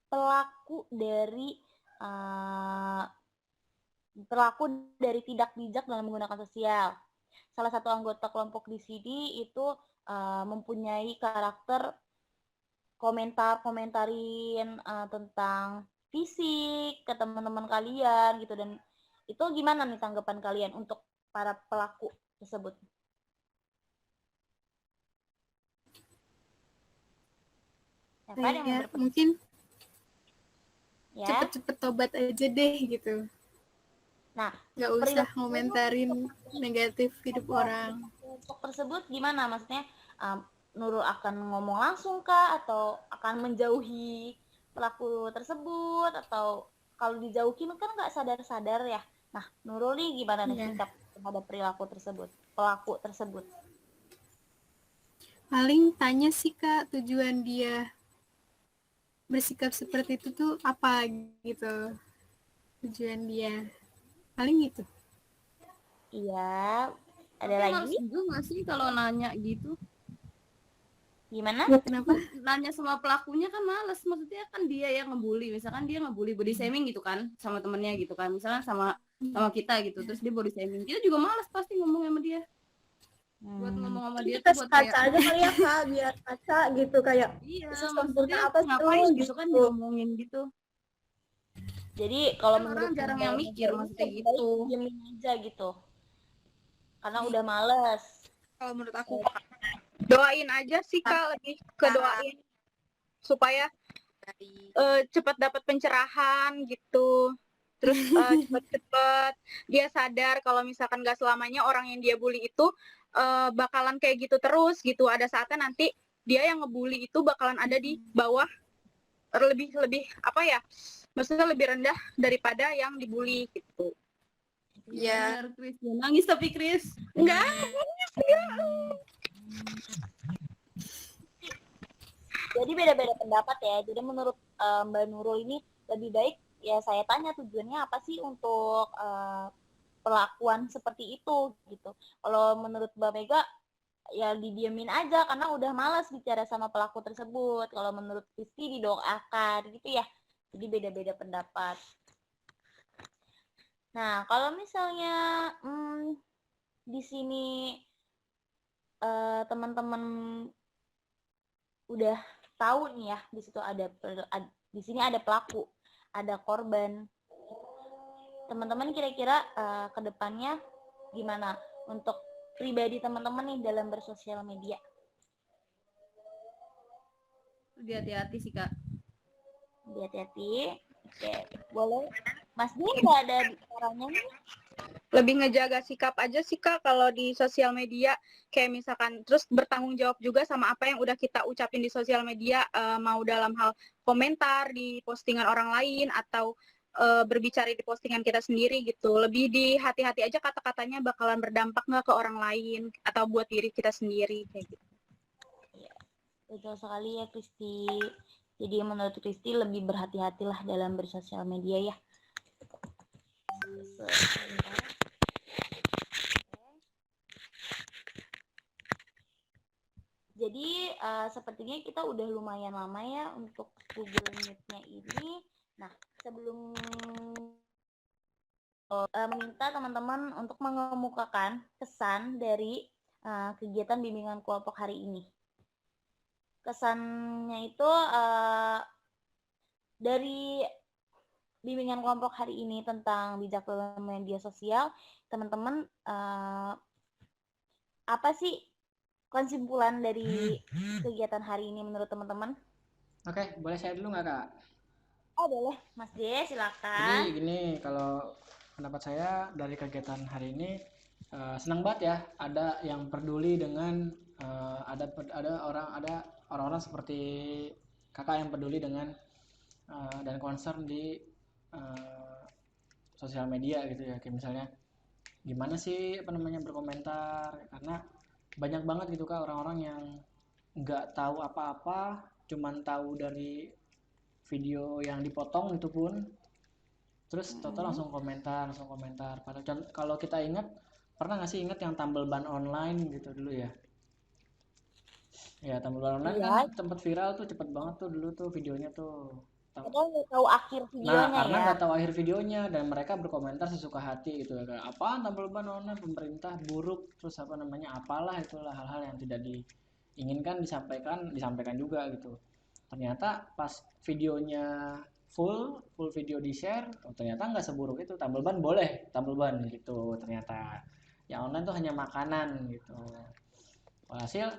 pelaku dari tidak bijak dalam menggunakan sosial. Salah satu anggota kelompok di sini itu mempunyai karakter komentarin tentang fisik ke teman-teman kalian gitu, dan itu gimana nih tanggapan kalian untuk para pelaku tersebut? Ya, mungkin cepet-cepet tobat aja deh gitu. Nah, nggak usah ngomentarin negatif hidup orang. Untuk tersebut gimana? Maksudnya Nurul akan ngomong langsung kah, atau akan menjauhi pelaku tersebut, atau kalau dijauhin kan nggak sadar-sadar ya. Nah, Nurul nih gimana nih sikap terhadap perilaku tersebut, pelaku tersebut? Paling tanya sih Kak, tujuan dia bersikap seperti itu tuh apa gitu, tujuan dia, paling gitu. Iya, ada tapi lagi? Harus juga nggak sih kalau nanya gitu? Gimana? Kenapa? Nanya sama pelakunya kan males, maksudnya kan dia yang ngebully, misalkan dia ngebully body shaming gitu kan sama temennya gitu kan, misalnya sama kita gitu, terus dia body shaming, kita juga males pasti ngomong sama dia. Buat ngomong sama dia kita tuh buat kaca aja kali ya Kak, biar kaca gitu kayak iya, maksudnya apa ngapain gitu kan ngomongin gitu. Jadi kalau kan menurut orang jarang yang mikir maksudnya gitu, diemin aja gitu karena udah males. Kalau menurut aku doain aja sih Kak, lebih ke doain supaya cepat dapat pencerahan gitu. Terus cepet-cepet dia sadar kalau misalkan gak selamanya orang yang dia bully itu bakalan kayak gitu terus gitu. Ada saatnya nanti dia yang ngebully itu bakalan ada di bawah, lebih maksudnya lebih rendah daripada yang dibully gitu. Ya Chris, nangis tapi Chris enggak. Jadi beda-beda pendapat ya. Jadi menurut Mbak Nurul ini lebih baik ya saya tanya tujuannya apa sih untuk perlakuan seperti itu gitu. Kalau menurut Mbak Mega ya didiemin aja karena udah malas bicara sama pelaku tersebut. Kalau menurut Kristi didoakan gitu ya. Jadi beda-beda pendapat. Nah, kalau misalnya di sini teman-teman udah tahu nih ya, di situ di sini ada pelaku, ada korban. Teman-teman kira-kira ke depannya gimana untuk pribadi teman-teman nih dalam bersosial media? Lebih hati-hati sih Kak. Lebih hati-hati. Oke, boleh. Mas Dia nggak ada bicaranya nih? lebih ngejaga sikap aja sih Kak kalau di sosial media, kayak misalkan terus bertanggung jawab juga sama apa yang udah kita ucapin di sosial media, mau dalam hal komentar di postingan orang lain atau berbicara di postingan kita sendiri gitu. Lebih di hati-hati aja kata-katanya bakalan berdampak nggak ke orang lain atau buat diri kita sendiri kayak gitu. Iya, betul sekali ya Kristi. Jadi menurut Kristi lebih berhati-hatilah dalam bersosial media ya. Sebentar. Jadi sepertinya kita udah lumayan lama ya untuk Google Meet-nya ini. Nah, sebelum meminta teman-teman untuk mengemukakan kesan dari kegiatan bimbingan kelompok hari ini. Kesannya itu dari bimbingan kelompok hari ini tentang bijak dalam media sosial, teman-teman apa sih kesimpulan dari kegiatan hari ini menurut teman-teman? Oke, boleh saya dulu nggak Kak? Oh boleh, Mas D, silakan. Jadi gini, kalau pendapat saya dari kegiatan hari ini senang banget ya, ada yang peduli dengan ada orang-orang seperti Kakak yang peduli dengan dan concern di sosial media gitu ya, kayak misalnya gimana sih berkomentar, karena banyak banget gitu Kak orang-orang yang nggak tahu apa-apa, cuman tahu dari video yang dipotong itu pun, terus total langsung komentar. Padahal kalau kita ingat, pernah nggak sih ingat yang tambal ban online gitu dulu ya? Ya tambal ban online kan tempat viral tuh, cepet banget tuh dulu tuh videonya tuh. Padahal nggak tahu akhir videonya Nah, karena ya. nggak tahu akhir videonya dan mereka berkomentar sesuka hati gitu ya, kayak apaan tambal ban online, pemerintah buruk, terus apalah itulah hal-hal yang tidak diinginkan disampaikan juga gitu. Ternyata pas videonya full video di share, ternyata nggak seburuk itu. Tambal ban boleh, tambal ban gitu ternyata. Yang online tuh hanya makanan gitu. Hasil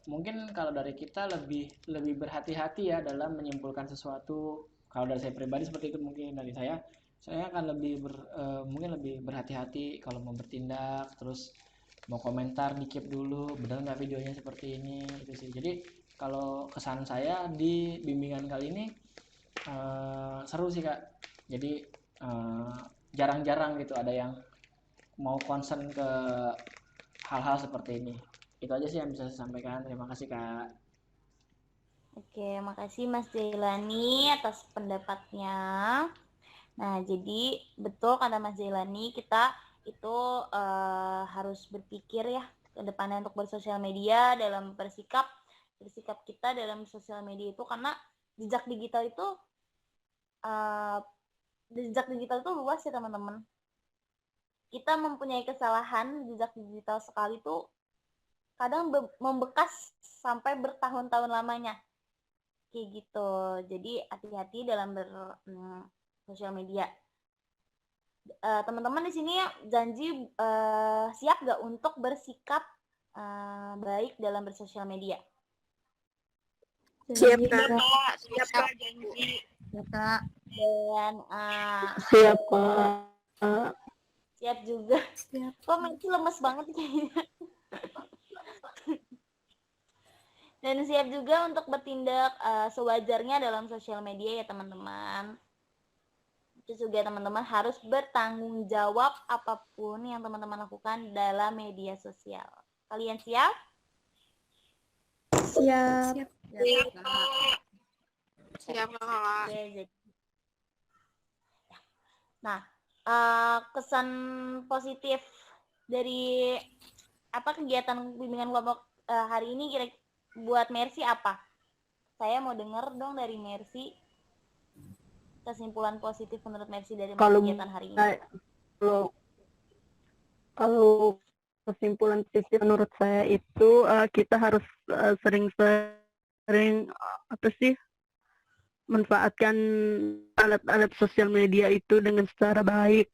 mungkin kalau dari kita lebih berhati-hati ya dalam menyimpulkan sesuatu. Kalau dari saya pribadi seperti itu, mungkin dari saya akan mungkin lebih berhati-hati kalau mau bertindak, terus mau komentar di keep dulu, benar nggak videonya seperti ini itu sih. Jadi kalau kesan saya di bimbingan kali ini seru sih Kak. Jadi jarang-jarang gitu ada yang mau concern ke hal-hal seperti ini. Itu aja sih yang bisa saya sampaikan. Terima kasih Kak. Oke, makasih Mas Jailani atas pendapatnya. Nah, jadi betul kata Mas Jailani, kita itu harus berpikir ya ke depannya untuk bersosial media dalam bersikap kita dalam sosial media itu, karena jejak digital itu luas ya teman-teman. Kita mempunyai kesalahan jejak digital sekali tuh kadang membekas sampai bertahun-tahun lamanya kayak gitu. Jadi hati-hati dalam sosial media. Teman-teman di sini janji siap gak untuk bersikap baik dalam bersosial media? Siap Kak. Siap Kak, janji. Ya, Kak. Dan Siap Kak. siap juga. Siap. Kok Messi lemes banget kayaknya. Dan siap juga untuk bertindak sewajarnya dalam sosial media ya teman-teman. Terus juga teman-teman harus bertanggung jawab apapun yang teman-teman lakukan dalam media sosial. Kalian siap? Siap. Siap. Siap Kak. Siap Kak. Oke, jadi. Nah, kesan positif dari kegiatan bimbingan kelompok hari ini kira buat Mercy apa? Saya mau dengar dong dari Mercy kesimpulan positif menurut Mercy dari kegiatan hari ini. Kalau kesimpulan positif menurut saya itu kita harus sering manfaatkan alat-alat sosial media itu dengan secara baik.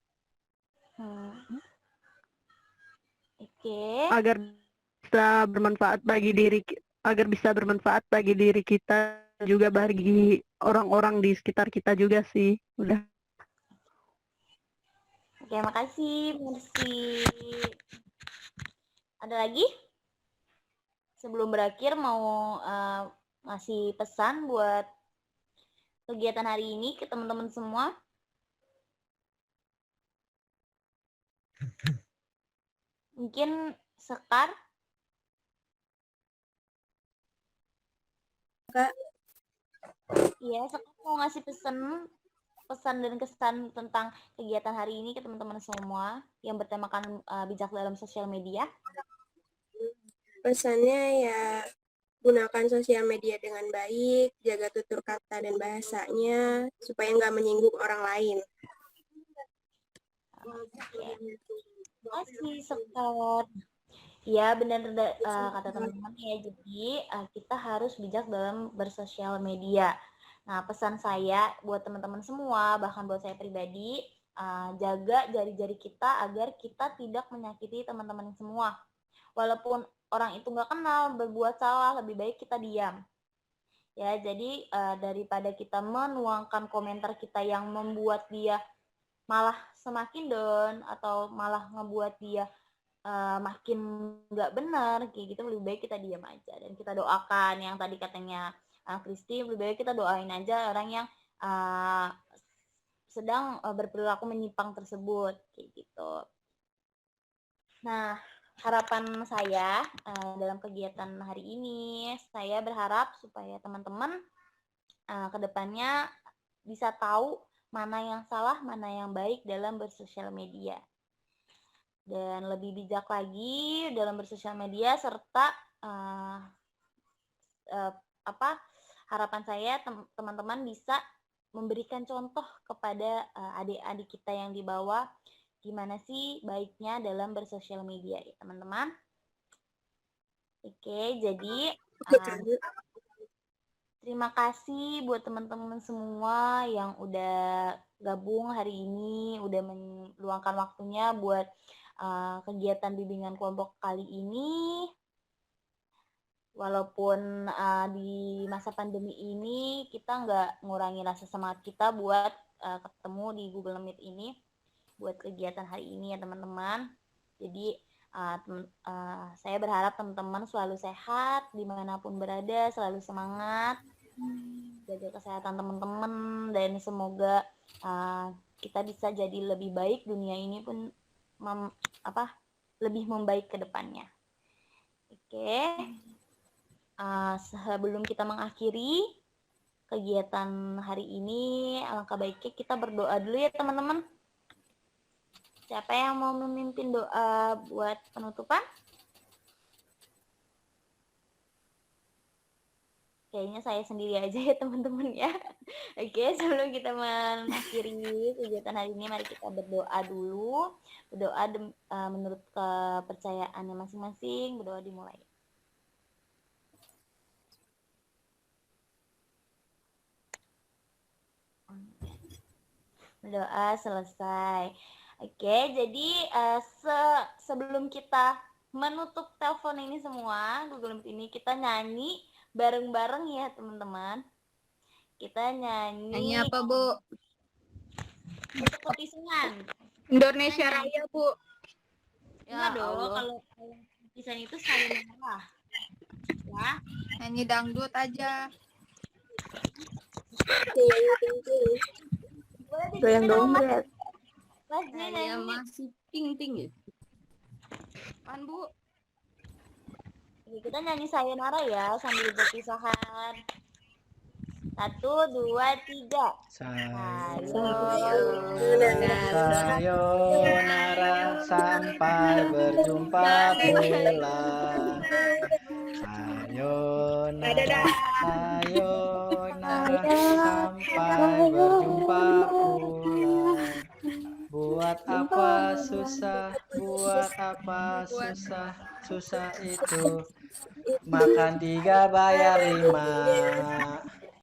Oke. Agar bisa bermanfaat bagi diri kita juga, bagi orang-orang di sekitar kita juga sih. Udah. Oke, Oke, makasih, Mercy. Ada lagi? Sebelum berakhir mau ngasih pesan buat kegiatan hari ini ke teman-teman semua. Mungkin Sekar. Kak, Iya, Sekar mau ngasih pesan dan kesan tentang kegiatan hari ini ke teman-teman semua yang bertemakan bijak dalam sosial media. pesannya ya gunakan sosial media dengan baik, jaga tutur kata dan bahasanya supaya nggak menyinggung orang lain. Makasih, Sekar. Ya, benar kata teman-teman ya. Jadi kita harus bijak dalam bersosial media. Nah, pesan saya buat teman-teman semua, bahkan buat saya pribadi, jaga jari-jari kita agar kita tidak menyakiti teman-teman semua. Walaupun orang itu nggak kenal, berbuat salah, lebih baik kita diam. Ya, jadi daripada kita menuangkan komentar kita yang membuat dia malah semakin down atau malah ngebuat dia makin nggak benar kayak gitu, lebih baik kita diam aja dan kita doakan yang tadi katanya Kristi, lebih baik kita doain aja orang yang sedang berperilaku menyimpang tersebut kayak gitu. Nah, harapan saya dalam kegiatan hari ini, saya berharap supaya teman-teman kedepannya bisa tahu mana yang salah, mana yang baik dalam bersosial media. Dan lebih bijak lagi dalam bersosial media serta harapan saya teman-teman bisa memberikan contoh kepada adik-adik kita yang di bawah gimana sih baiknya dalam bersosial media ya teman-teman. Oke, jadi terima kasih buat teman-teman semua yang udah gabung hari ini, udah meluangkan waktunya buat kegiatan bimbingan kelompok kali ini. Walaupun di masa pandemi ini kita nggak ngurangi rasa semangat kita buat ketemu di Google Meet ini buat kegiatan hari ini ya teman-teman. Jadi saya berharap teman-teman selalu sehat dimanapun berada, selalu semangat, jaga kesehatan teman-teman dan semoga kita bisa jadi lebih baik, dunia ini pun lebih membaik ke depannya. Oke. Sebelum kita mengakhiri kegiatan hari ini, alangkah baiknya kita berdoa dulu ya teman-teman. Siapa yang mau memimpin doa buat penutupan? Kayaknya saya sendiri aja ya teman-teman ya. Oke, sebelum kita mengakhiri kegiatan hari ini, mari kita berdoa dulu. Berdoa menurut kepercayaannya masing-masing. Berdoa dimulai. Berdoa selesai. Oke, jadi sebelum kita menutup telepon ini semua, Google Meet ini, kita nyanyi bareng-bareng ya teman-teman. Kita nyanyi. Nyanyi apa, Bu? Untuk petisungan. Indonesia Raya, Bu. Ya dong, kalau petisan itu sayonara. Ya. Nyanyi dangdut aja. Goyang dompet. Saya masih ting-ting ya. Kan, Bu? Oke, kita nyanyi sayonara ya sambil berpisahan. 1, 2, 3. Sayonara sampai berjumpa pula. Sayonara, sayonara sampai berjumpa pula. Buat apa susah, susah itu. Makan 3 bayar 5.